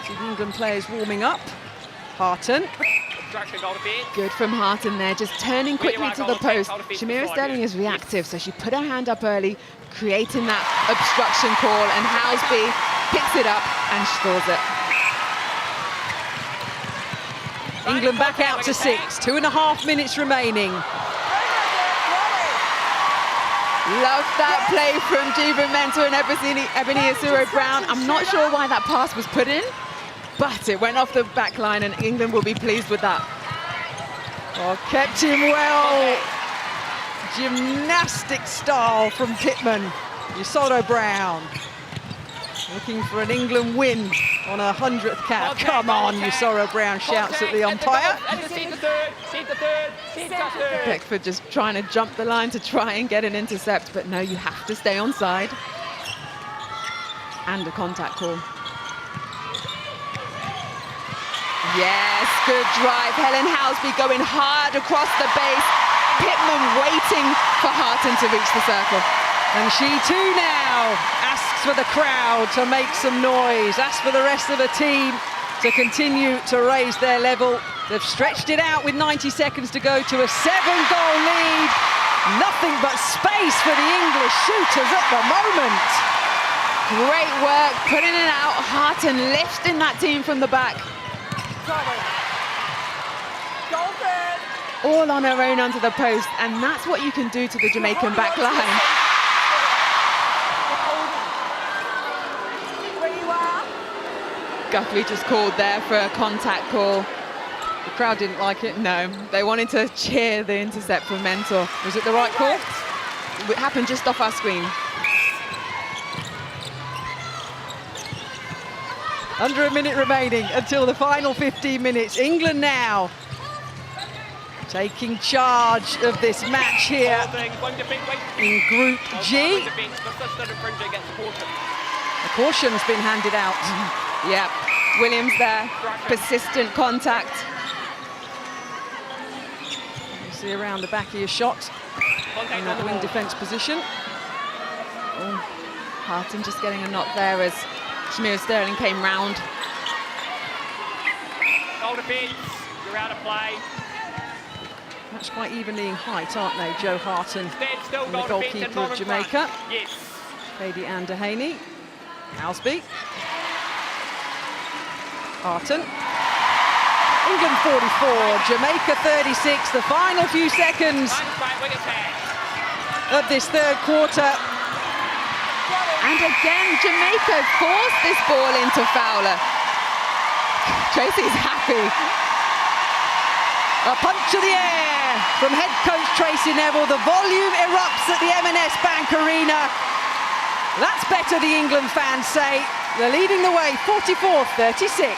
See the England players warming up. Harton. Good from Harton there, just turning quickly to the post. Shamira Sterling is reactive, so she put her hand up early, creating that obstruction call, and Housby picks it up and scores it. England back out to 6, 2.5 minutes remaining. Love that play from Juba Mentor and Ebony Asuro-Brown. I'm not sure why that pass was put in, but it went off the back line, and England will be pleased with that. Oh, kept him well. Gymnastic style from Pittman. Asuro-Brown looking for an England win on her 100th cap. Come on, Asuro-Brown shouts at the umpire. Beckford just trying to jump the line to try and get an intercept, but no, you have to stay onside. And a contact call. Yes, good drive. Helen Housby going hard across the base. Pittman waiting for Harton to reach the circle. And she too now asks for the crowd to make some noise, asks for the rest of the team to continue to raise their level. They've stretched it out with 90 seconds to go to a 7-goal lead. Nothing but space for the English shooters at the moment. Great work, putting it out. Harton lifting that team from the back. All on her own onto the post, and that's what you can do to the Jamaican back line. Guthrie just called there for a contact call. The crowd didn't like it. No, they wanted to cheer the intercept from Mentor. Was it the right call? It happened just off our screen. Under a minute remaining until the final 15 minutes. England now taking charge of this match here in Group G. A caution's been handed out. Yeah, Williams there, persistent contact. You see around the back of your shot in that wing defence position. Oh, Harton just getting a knock there as Shamira Sterling came round. Goal defence, you're out of play. Matched quite evenly in height, aren't they? Joe Harton and the goalkeeper of Jamaica. Yes. Katie Ann Dehaney. Housby. Harton. England 44, Jamaica 36. The final few seconds of this third quarter. And again, Jamaica forced this ball into Fowler. Tracy's happy. A punch to the air from head coach Tracy Neville. The volume erupts at the M&S Bank Arena. That's better, the England fans say. They're leading the way, 44-36.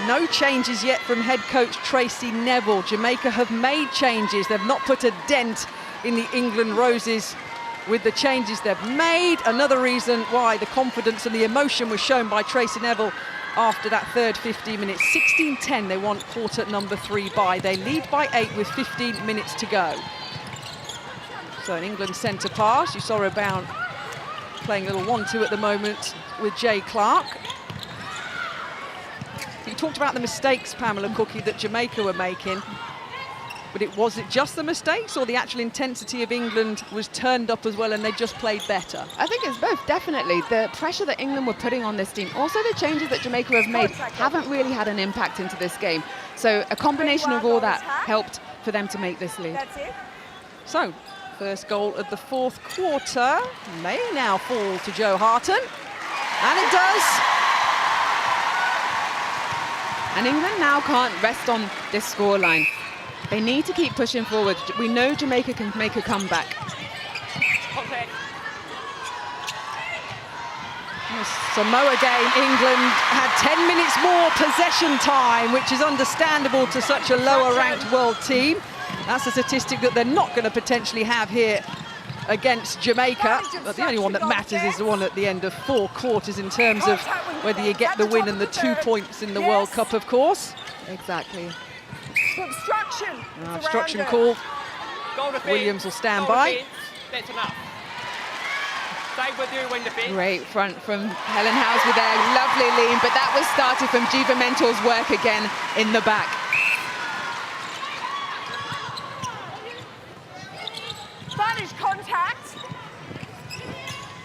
No changes yet from head coach Tracy Neville. Jamaica have made changes. They've not put a dent in the England Roses with the changes they've made. Another reason why the confidence and the emotion was shown by Tracy Neville after that third 15 minutes. 16-10, they want quarter number 3 by. They lead by 8 with 15 minutes to go. So an England centre pass. Asuro-Brown playing a little 1-2 at the moment with Jay Clark. You talked about the mistakes, Pamela Cookie, that Jamaica were making. But was it just the mistakes, or the actual intensity of England was turned up as well and they just played better? I think it's both, definitely. The pressure that England were putting on this team, also the changes that Jamaica have made, haven't really had an impact into this game. So a combination of all that helped for them to make this lead. That's it. So, first goal of the fourth quarter may now fall to Joe Harton. And it does. And England now can't rest on this scoreline. They need to keep pushing forward. We know Jamaica can make a comeback. Contact. Samoa game, England had 10 minutes more possession time, which is understandable to such a lower-ranked world team. That's a statistic that they're not going to potentially have here against Jamaica. But the only one that matters is the one at the end of 4 quarters in terms of whether you get the win and the 2 points in the World Cup, of course. Exactly. Obstruction. Obstruction call. Williams will stand by. That's enough. Stay with you when defense. Great front from Helen House with their lovely lean, but that was started from Jiva Mentor's work again in the back. Spanish contact.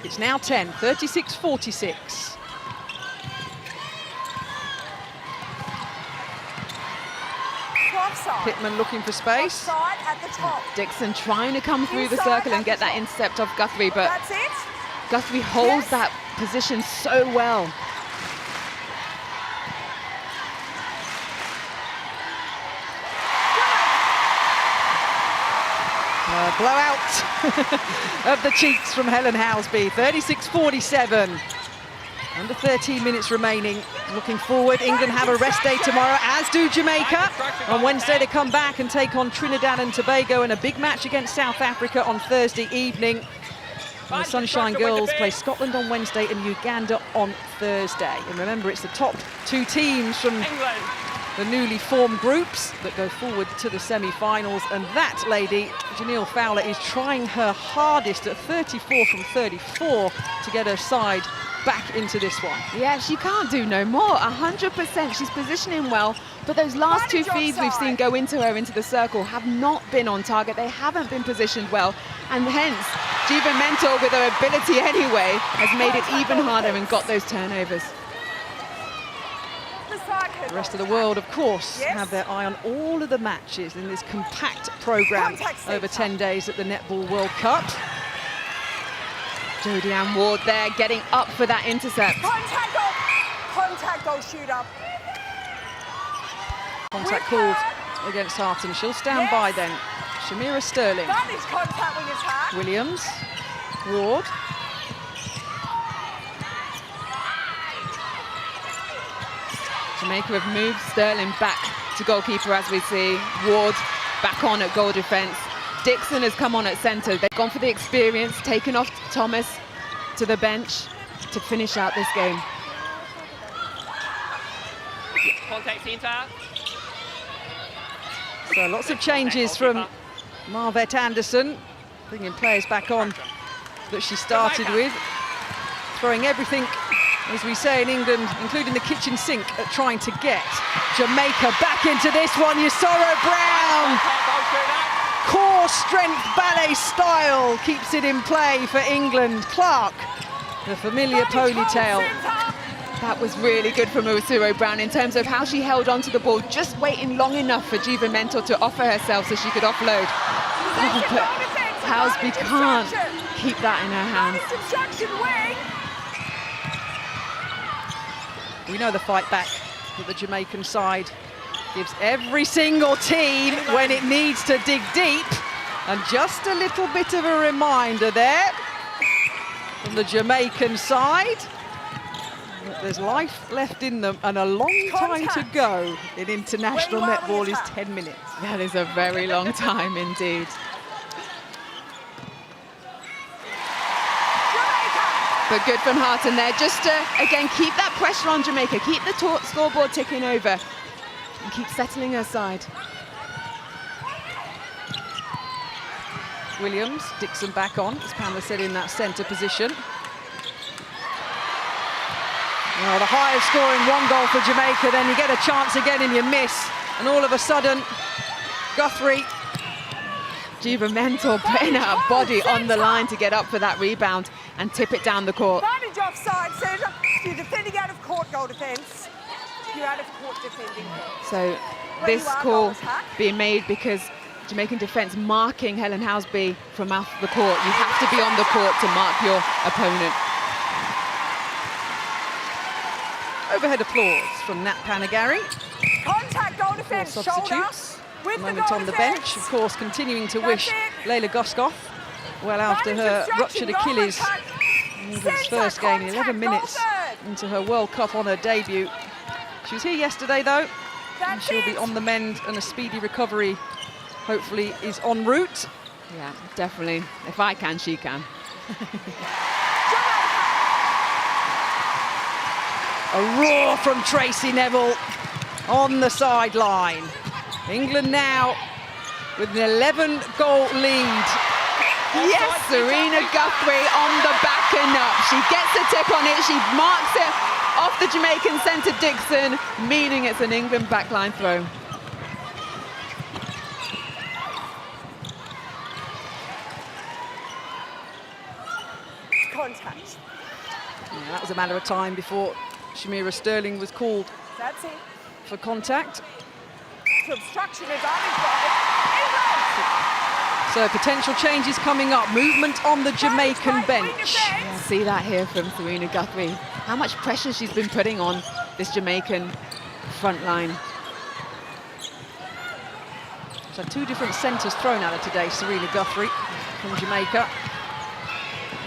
It's now 10, 36-46. Offside. Pittman looking for space. Offside at the top. Dixon trying to come through the circle and get that intercept off Guthrie, but That's it. Guthrie holds that position so well. Blowout of the cheeks from Helen Housby, 36-47. Under 13 minutes remaining. Looking forward, England have a rest day tomorrow, as do Jamaica. On Wednesday, they come back and take on Trinidad and Tobago in a big match against South Africa on Thursday evening. And the Sunshine Girls play Scotland on Wednesday and Uganda on Thursday. And remember, it's the top 2 teams from the newly formed groups that go forward to the semi-finals. And that lady, Janelle Fowler, is trying her hardest at 34 from 34 to get her side back into this one. Yeah, she can't do no more, 100%. She's positioning well, but those last 2 feeds we've seen go into her into the circle have not been on target. They haven't been positioned well, and hence Jiva Mentor, with her ability anyway, has made it even harder and got those turnovers. The rest of the world, of course, have their eye on all of the matches in this compact programme over 10 days at the Netball World Cup. Jodie Ann Ward there, getting up for that intercept. Contact goal shooter. Contact called against Harton. She'll stand by then. Shamira Sterling. Spanish contact with attack. Williams. Ward. Jamaica have moved Sterling back to goalkeeper, as we see. Ward back on at goal defence. Dixon has come on at centre. They've gone for the experience, taken off Thomas to the bench to finish out this game. Contact centre. So lots of changes from Marvette Anderson, bringing players back on that she started with, throwing everything, as we say in England, including the kitchen sink, at trying to get Jamaica back into this one. Yusoro Brown. Core strength ballet style keeps it in play for England. Clark, the familiar ponytail. That was really good from Yusoro Brown in terms of how she held onto the ball, just waiting long enough for Jiva Mentor to offer herself so she could offload. Oh, but Housby can't keep that in her hands. We know the fight back that the Jamaican side gives every single team when it needs to dig deep. And just a little bit of a reminder there from the Jamaican side that there's life left in them and a long time to go in international netball is 10 minutes. That is a very long time indeed. But good from Harton there, just to, again, keep that pressure on Jamaica, keep the scoreboard ticking over, and keep settling her side. Williams, Dixon back on, as Pamela said, in that centre position. Well, the highest scoring 1 goal for Jamaica, then you get a chance again and you miss. And all of a sudden, Guthrie. Giovamental putting her body on the line to get up for that rebound and tip it down the court. Advantage offside, centre. You're defending out of court, goal defence. You're out of court defending. So this call being made because Jamaican defence marking Helen Housby from off the court. You have to be on the court to mark your opponent. Overhead applause from Nat Panagari. Contact, goal defence, shoulder. Substitutes. With Moment on the bench, of course, continuing to wish Leila Goskoff well after her ruptured Achilles in England's first game in 11 minutes into her World Cup on her debut. She was here yesterday, though, and she'll be on the mend, and a speedy recovery, hopefully, is en route. Yeah, definitely. If I can, she can. A roar from Tracy Neville on the sideline. England now with an 11-goal lead. Yes, Serena Guthrie on the back and up. She gets a tip on it. She marks it off the Jamaican centre Dixon, meaning it's an England backline throw. Contact. Yeah, that was a matter of time before Shamira Sterling was called That's it. for contact. Obstruction advantage by England. So potential changes coming up. Movement on the Jamaican bench. Yeah, see that here from Serena Guthrie. How much pressure she's been putting on this Jamaican front line. So 2 different centres thrown at her today, Serena Guthrie from Jamaica.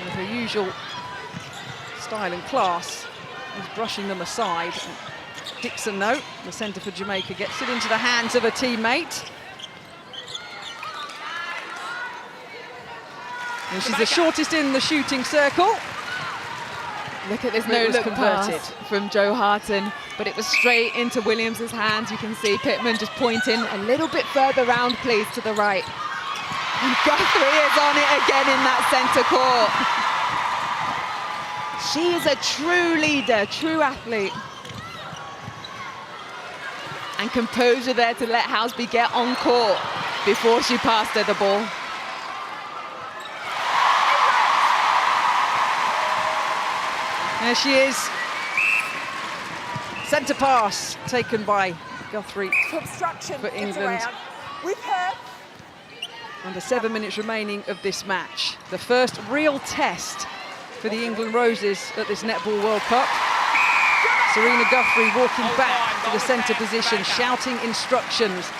With her usual style and class, is brushing them aside. Dixon, though, the centre for Jamaica, gets it into the hands of a teammate. And she's the shortest in the shooting circle. Look at this It was no-look converted. pass from Joe Harton, but it was straight into Williams's hands. You can see Pittman just pointing a little bit further round, please, to the right. And Guthrie is on it again in that centre court. She is a true leader, true athlete. And composure there to let Housby get on court before she passed her the ball. There she is. Centre pass taken by Guthrie Obstruction for England. With her. Under 7 minutes remaining of this match. The first real test for the England Roses at this Netball World Cup. Serena Guthrie walking back to the centre position, shouting instructions,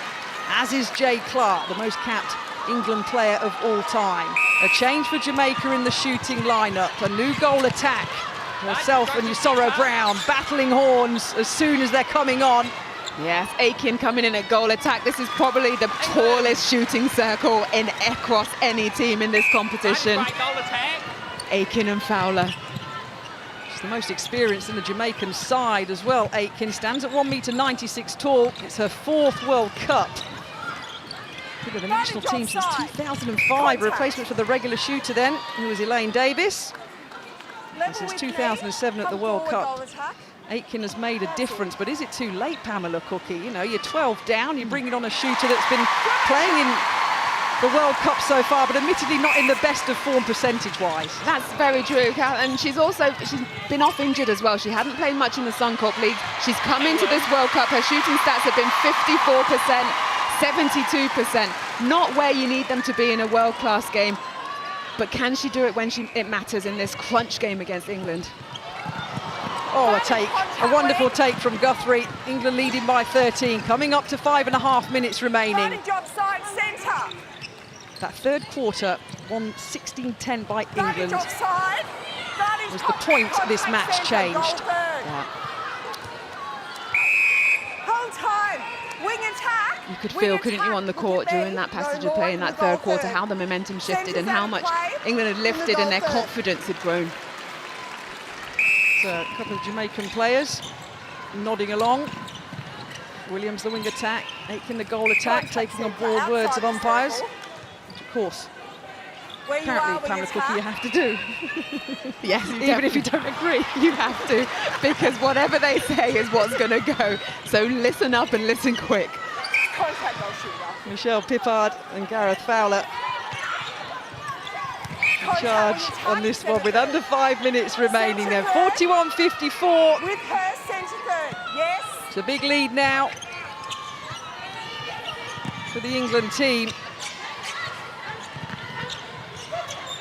as is Jay Clark, the most capped England player of all time. A change for Jamaica in the shooting lineup, a new goal attack. Herself and Yusoro Brown battling horns as soon as they're coming on. Yes, Aiken coming in at goal attack. This is probably the tallest shooting circle across any team in this competition. Aiken and Fowler. She's the most experienced in the Jamaican side as well. Aiken stands at 1.96 meters tall. It's her 4th World Cup. Been with the national team since 2005. A replacement for the regular shooter then, who was Elaine Davis. This is 2007 at the World Cup. Aitken has made a difference, but is it too late, Pamela Cookie? You know, you're 12 down, you're bringing on a shooter that's been playing in the World Cup so far, but admittedly not in the best of form percentage-wise. That's very true, and she's been off injured as well. She hadn't played much in the Suncorp League. She's come into this World Cup, her shooting stats have been 54%, 72%. Not where you need them to be in a world-class game, but can she do it when it matters in this crunch game against England? Oh, a take, a wonderful take from Guthrie. England leading by 13, coming up to 5.5 minutes remaining. That third quarter, won 16-10 by England, was the point this match changed. Yeah. Hold time, wing attack. You could feel, couldn't you, on the court during that passage of play in that third quarter, how the momentum shifted and how much England had lifted and their confidence had grown. So a couple of Jamaican players nodding along. Williams the wing attack, Aitken the goal attack, taking on board words of umpires. Which of course where you Apparently, are when Pamela you Cookie, you attack. have to do. Yes, Even if you don't agree. you have to, because whatever they say is what's going to go. So listen up and listen quick. Contact goal shooter. Michelle Pippard and Gareth Fowler Contact charge when you on touch this centre one with third. under 5 minutes remaining. Then Centre third. 41-54. With her centre third. Yes. It's a big lead now for the England team.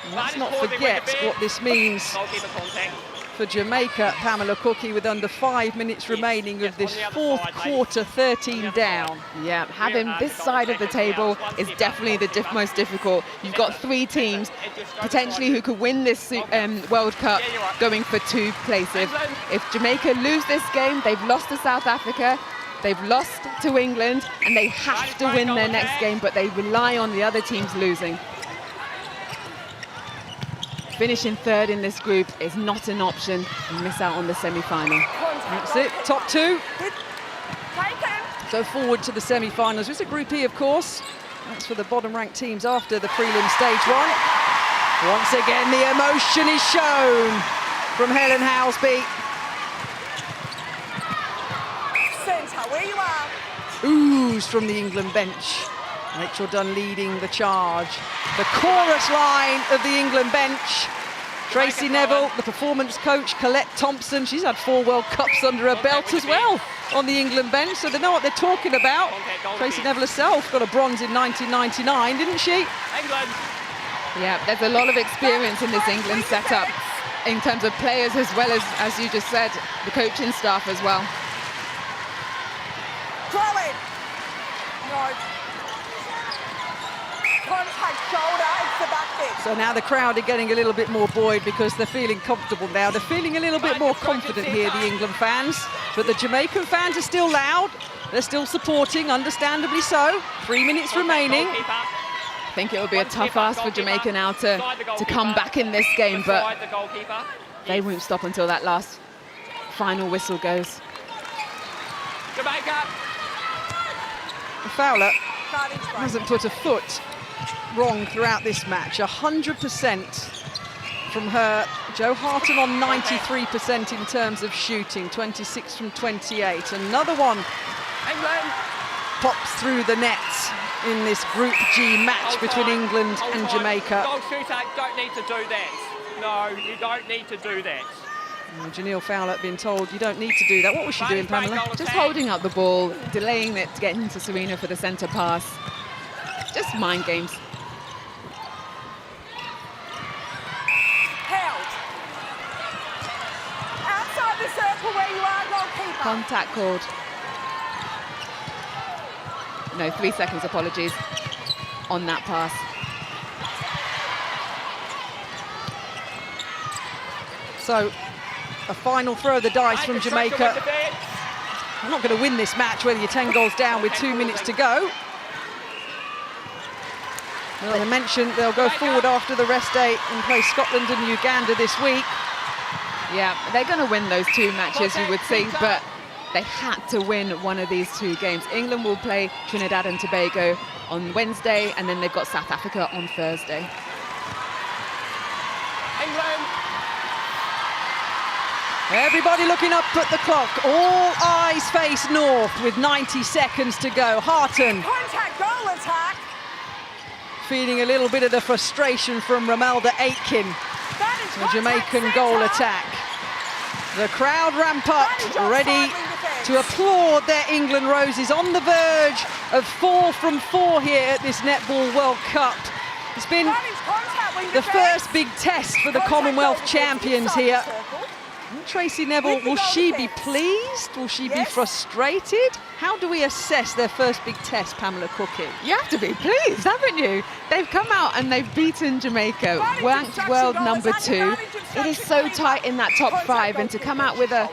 And let's not forget what this means Goalkeeper contact. for Jamaica. Pamela Cookie with under 5 minutes remaining of this fourth quarter, 13 down. Yeah, having this side of the table is definitely the most difficult. You've got 3 teams potentially who could win this World Cup going for 2 places. If Jamaica lose this game, they've lost to South Africa, they've lost to England, and they have to win their next game, but they rely on the other teams losing. Finishing third in this group is not an option. You miss out on the semi-final. That's it, top 2 Taken. go forward to the semi-finals. It's a Group E, of course. That's for the bottom-ranked teams after the prelim stage 1. Once again, the emotion is shown from Helen Housby. Centre, where you are. Ooze from the England bench. Rachel Dunn leading the charge. The chorus line of the England bench. Tracy Neville, the performance coach, Colette Thompson. She's had 4 World Cups under her belt as well on the England bench, so they know what they're talking about. Tracy Neville herself got a bronze in 1999, didn't she? England. Yeah, there's a lot of experience in this England setup in terms of players as well as you just said, the coaching staff as well. Throw it. No. Contact shoulder, it's the back bit. So now the crowd are getting a little bit more buoyed because they're feeling comfortable now. They're feeling a little bit more confident here, the England fans. But the Jamaican fans are still loud. They're still supporting, understandably so. 3 minutes remaining. I think it will be a tough ask for Jamaica now to come back in this game, but they won't stop until that last final whistle goes. Jamaica. Fowler Starting strike. hasn't put a foot wrong throughout this match. 100% from her. Jo Harton on 93% in terms of shooting, 26 from 28. Another one England. pops through the net in this Group G match between England and Jamaica. Goal shooter, don't need to do that. No, you don't need to do that. Janelle Fowler being told you don't need to do that. What was she doing, Pamela? Just holding up the ball, delaying it to get into Serena for the centre pass. Just mind games. Held. Outside the circle where you are, goalkeeper. Contact called. No, 3 seconds, apologies, on that pass. So, a final throw of the dice from Jamaica. I'm not going to win this match whether you're 10 goals down with 2 minutes to go. Well, I mentioned they'll go forward after the rest day and play Scotland and Uganda this week. Yeah, they're going to win those 2 matches, you would think, but they had to win one of these 2 games. England will play Trinidad and Tobago on Wednesday, and then they've got South Africa on Thursday. England. Everybody looking up at the clock. All eyes face north with 90 seconds to go. Harton Contact goal attack. feeling a little bit of the frustration from Romelda Aitken. That is The contact Jamaican goal centre. attack. The crowd ramp up, That is your ready cycling defence. to applaud their England Roses on the verge of 4 from 4 here at this Netball World Cup. It's been That is contact wing the defence. first big test for the Contact Commonwealth goal defence champions inside here. the circle. Tracy Neville, With the will goal she be defence. pleased? Will she be Yes. frustrated? How do we assess their first big test, Pamela Cookie? You have to be pleased, haven't you? They've come out and they've beaten Jamaica, Advantage ranked obstruction world goal, number advantage 2. obstruction It is so goal. tight in that top Contact 5, goal and to come defence. out with a,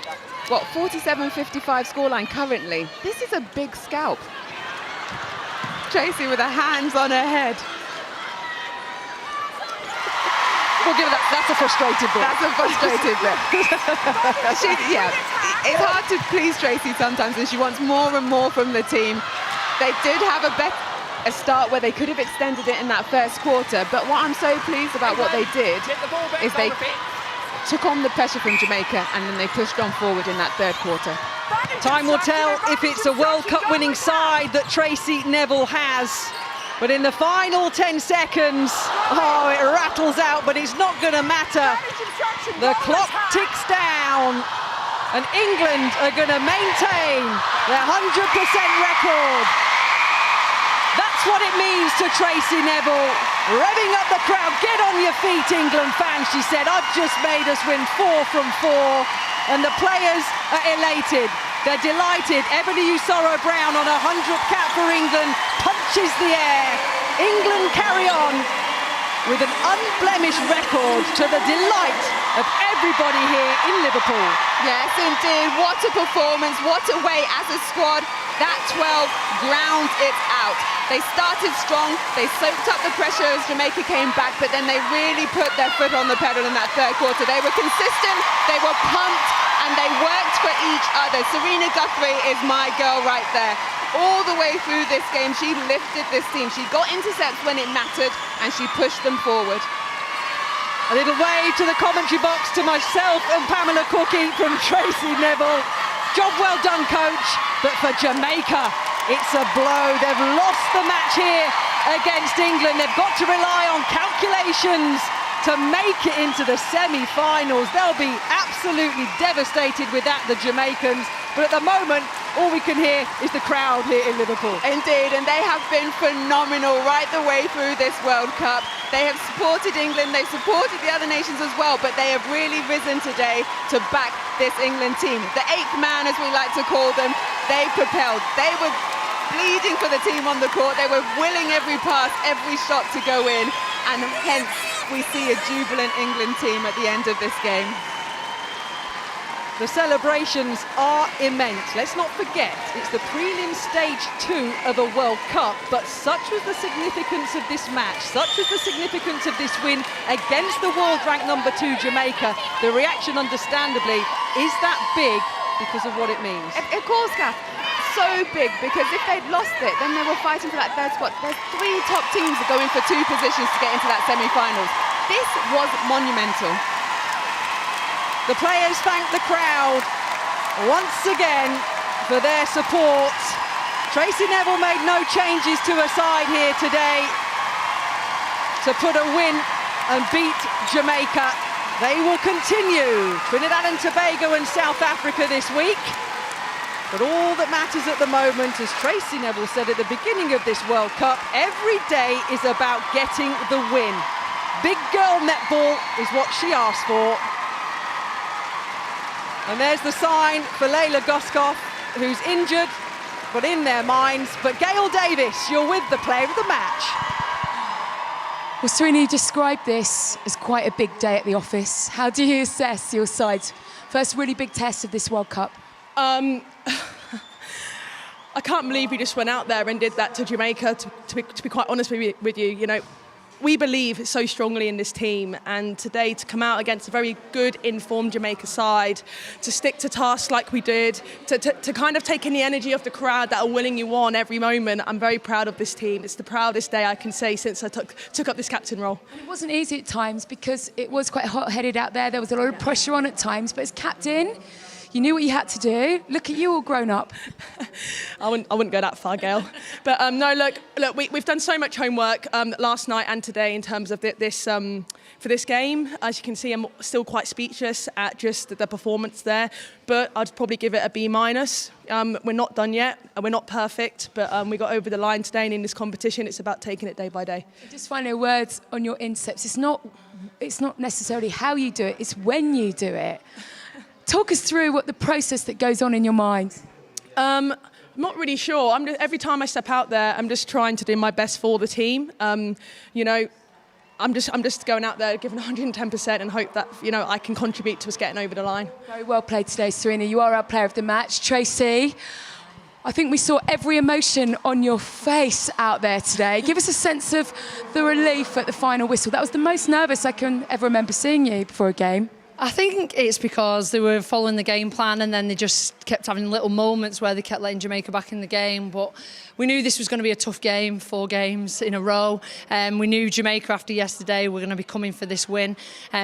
what, 47-55 scoreline currently. This is a big scalp. Tracy with her hands on her head. We'll give it that's a frustrated bit. That's a frustrated bit. It's hard to please Tracy sometimes, and she wants more and more from the team. They did have a a start where they could have extended it in that first quarter. But what I'm so pleased about what they did is they took on the pressure from Jamaica and then they pushed on forward in that third quarter. Time will tell if it's a World Cup winning side that Tracy Neville has. But in the final 10 seconds, oh, it rattles out, but it's not going to matter. The clock ticks down, and England are going to maintain their 100% record. That's what it means to Tracy Neville. Revving up the crowd. Get on your feet, England fans, she said. I've just made us win 4 from 4. And the players are elated. They're delighted. Ebony Usoro-Brown on her 100th cap for England punches the air. England carry on with an unblemished record to the delight of everybody here in Liverpool. Yes, indeed. What a performance. What a way as a squad. That 12 ground it out. They started strong. They soaked up the pressure as Jamaica came back, but then they really put their foot on the pedal in that third quarter. They were consistent. They were pumped. And they worked for each other. Serena Guthrie is my girl right there. All the way through this game, she lifted this team. She got intercepts when it mattered, and she pushed them forward. A little wave to the commentary box to myself and Pamela Cookie from Tracy Neville. Job well done, coach. But for Jamaica, it's a blow. They've lost the match here against England. They've got to rely on calculations to make it into the semi-finals. They'll be absolutely devastated with that, the Jamaicans. But at the moment, all we can hear is the crowd here in Liverpool. Indeed, and they have been phenomenal right the way through this World Cup. They have supported England, they've supported the other nations as well, but they have really risen today to back this England team. The 8th man, as we like to call them, they propelled. They were bleeding for the team on the court. They were willing every pass, every shot to go in, and hence we see a jubilant England team at the end of this game. The celebrations are immense. Let's not forget, it's the prelim stage 2 of a World Cup, but such was the significance of this match, such was the significance of this win against the world ranked number 2 Jamaica. The reaction, understandably, is that big because of what it means. Of course, Kath. So big, because if they'd lost it, then they were fighting for that third spot. There's 3 top teams going for 2 positions to get into that semi-finals. This was monumental. The players thank the crowd once again for their support. Tracy Neville made no changes to her side here today to put a win and beat Jamaica. They will continue Trinidad and Tobago and South Africa this week. But all that matters at the moment, as Tracy Neville said at the beginning of this World Cup, every day is about getting the win. Big girl netball is what she asked for. And there's the sign for Layla Goskoff, who's injured, but in their minds. But Gail Davis, you're with the player of the match. Well, Serena, you described this as quite a big day at the office. How do you assess your side's first really big test of this World Cup? I can't believe we just went out there and did that to Jamaica, to be quite honest with you. You know, we believe so strongly in this team, and today to come out against a very good, informed Jamaica side, to stick to tasks like we did, to kind of take in the energy of the crowd that are willing you on every moment. I'm very proud of this team. It's the proudest day I can say since I took up this captain role. And it wasn't easy at times because it was quite hot-headed out there. There was a lot of pressure on at times, but as captain, you knew what you had to do. Look at you, all grown up. I wouldn't go that far, Gail. But no, look, we've done so much homework last night and today in terms of this for this game. As you can see, I'm still quite speechless at just the performance there. But I'd probably give it a B-. We're not done yet. We're not perfect, but we got over the line today. And in this competition, it's about taking it day by day. Just final words on your intercepts. It's not necessarily how you do it; it's when you do it. Talk us through what the process that goes on in your mind. I'm not really sure. Every time I step out there, I'm just trying to do my best for the team. You know, I'm just going out there, giving 110% and hope that, you know, I can contribute to us getting over the line. Very well played today, Serena. You are our player of the match. Tracy, I think we saw every emotion on your face out there today. Give us a sense of the relief at the final whistle. That was the most nervous I can ever remember seeing you before a game. I think it's because they were following the game plan and then they just kept having little moments where they kept letting Jamaica back in the game. But we knew this was going to be a tough game, 4 games in a row. We knew Jamaica after yesterday were going to be coming for this win.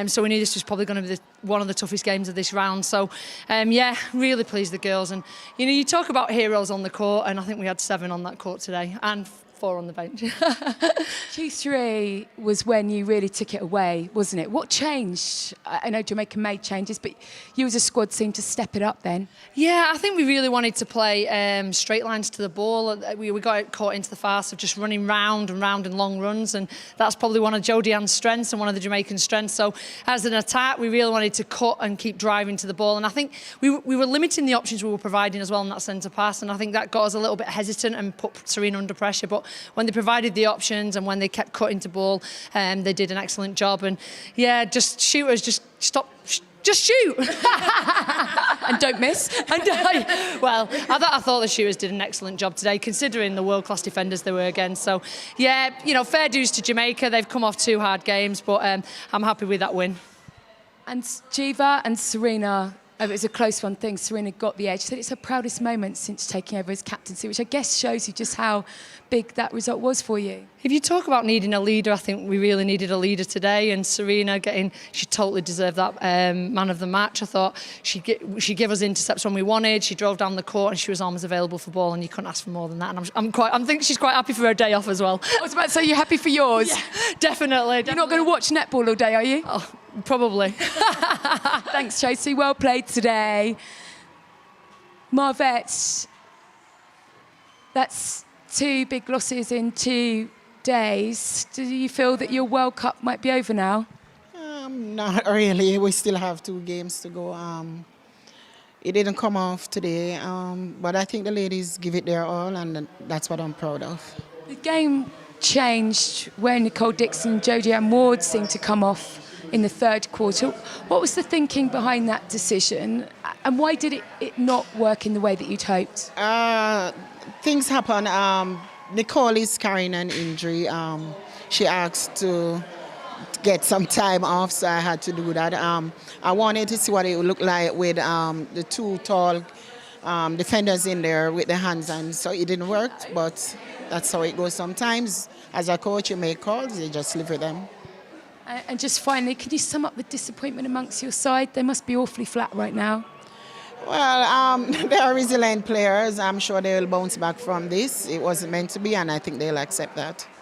So we knew this was probably going to be one of the toughest games of this round. So, yeah, really pleased the girls. And, you know, you talk about heroes on the court, and I think we had 7 on that court today and 4 on the bench. Q3 was when you really took it away, wasn't it? What changed? I know Jamaica made changes, but you as a squad seemed to step it up then. Yeah, I think we really wanted to play straight lines to the ball. We got caught into the farce of just running round and round in long runs, and that's probably one of Jodian's strengths and one of the Jamaican strengths. So as an attack, we really wanted to cut and keep driving to the ball, and I think we were limiting the options we were providing as well in that centre pass, and I think that got us a little bit hesitant and put Serena under pressure. But when they provided the options and when they kept cutting to ball, they did an excellent job. And yeah, just shooters, just stop. Just shoot. And don't miss. Well, I thought the shooters did an excellent job today, considering the world-class defenders they were against. So, yeah, you know, fair dues to Jamaica. They've come off 2 hard games, but I'm happy with that win. And Jiva and Serena, it was a close one thing. Serena got the edge. She said it's her proudest moment since taking over as captaincy, which I guess shows you just how big that result was for you. If you talk about needing a leader, I think we really needed a leader today. And Serena she totally deserved that man of the match. I thought she gave us intercepts when we wanted. She drove down the court and she was always available for ball, and you couldn't ask for more than that. And I think she's quite happy for her day off as well. I was about to say, you're happy for yours? Yeah, definitely. You're not going to watch netball all day, are you? Oh, probably. Thanks, Tracy. Well played today. Marvette, that's 2 big losses in 2 days. Do you feel that your World Cup might be over now? Not really. We still have 2 games to go. It didn't come off today, but I think the ladies give it their all, and that's what I'm proud of. The game changed when Nicole Dixon and Jodie Ward seemed to come off in the 3rd quarter. What was the thinking behind that decision, and why did it not work in the way that you'd hoped? Things happen. Nicole is carrying an injury. She asked to get some time off, so I had to do that. I wanted to see what it would look like with the 2 tall defenders in there with the hands, and so it didn't work, but that's how it goes sometimes. As a coach, you make calls, you just live with them. And just finally, can you sum up the disappointment amongst your side? They must be awfully flat right now. Well, they are resilient players. I'm sure they will bounce back from this. It wasn't meant to be, and I think they'll accept that.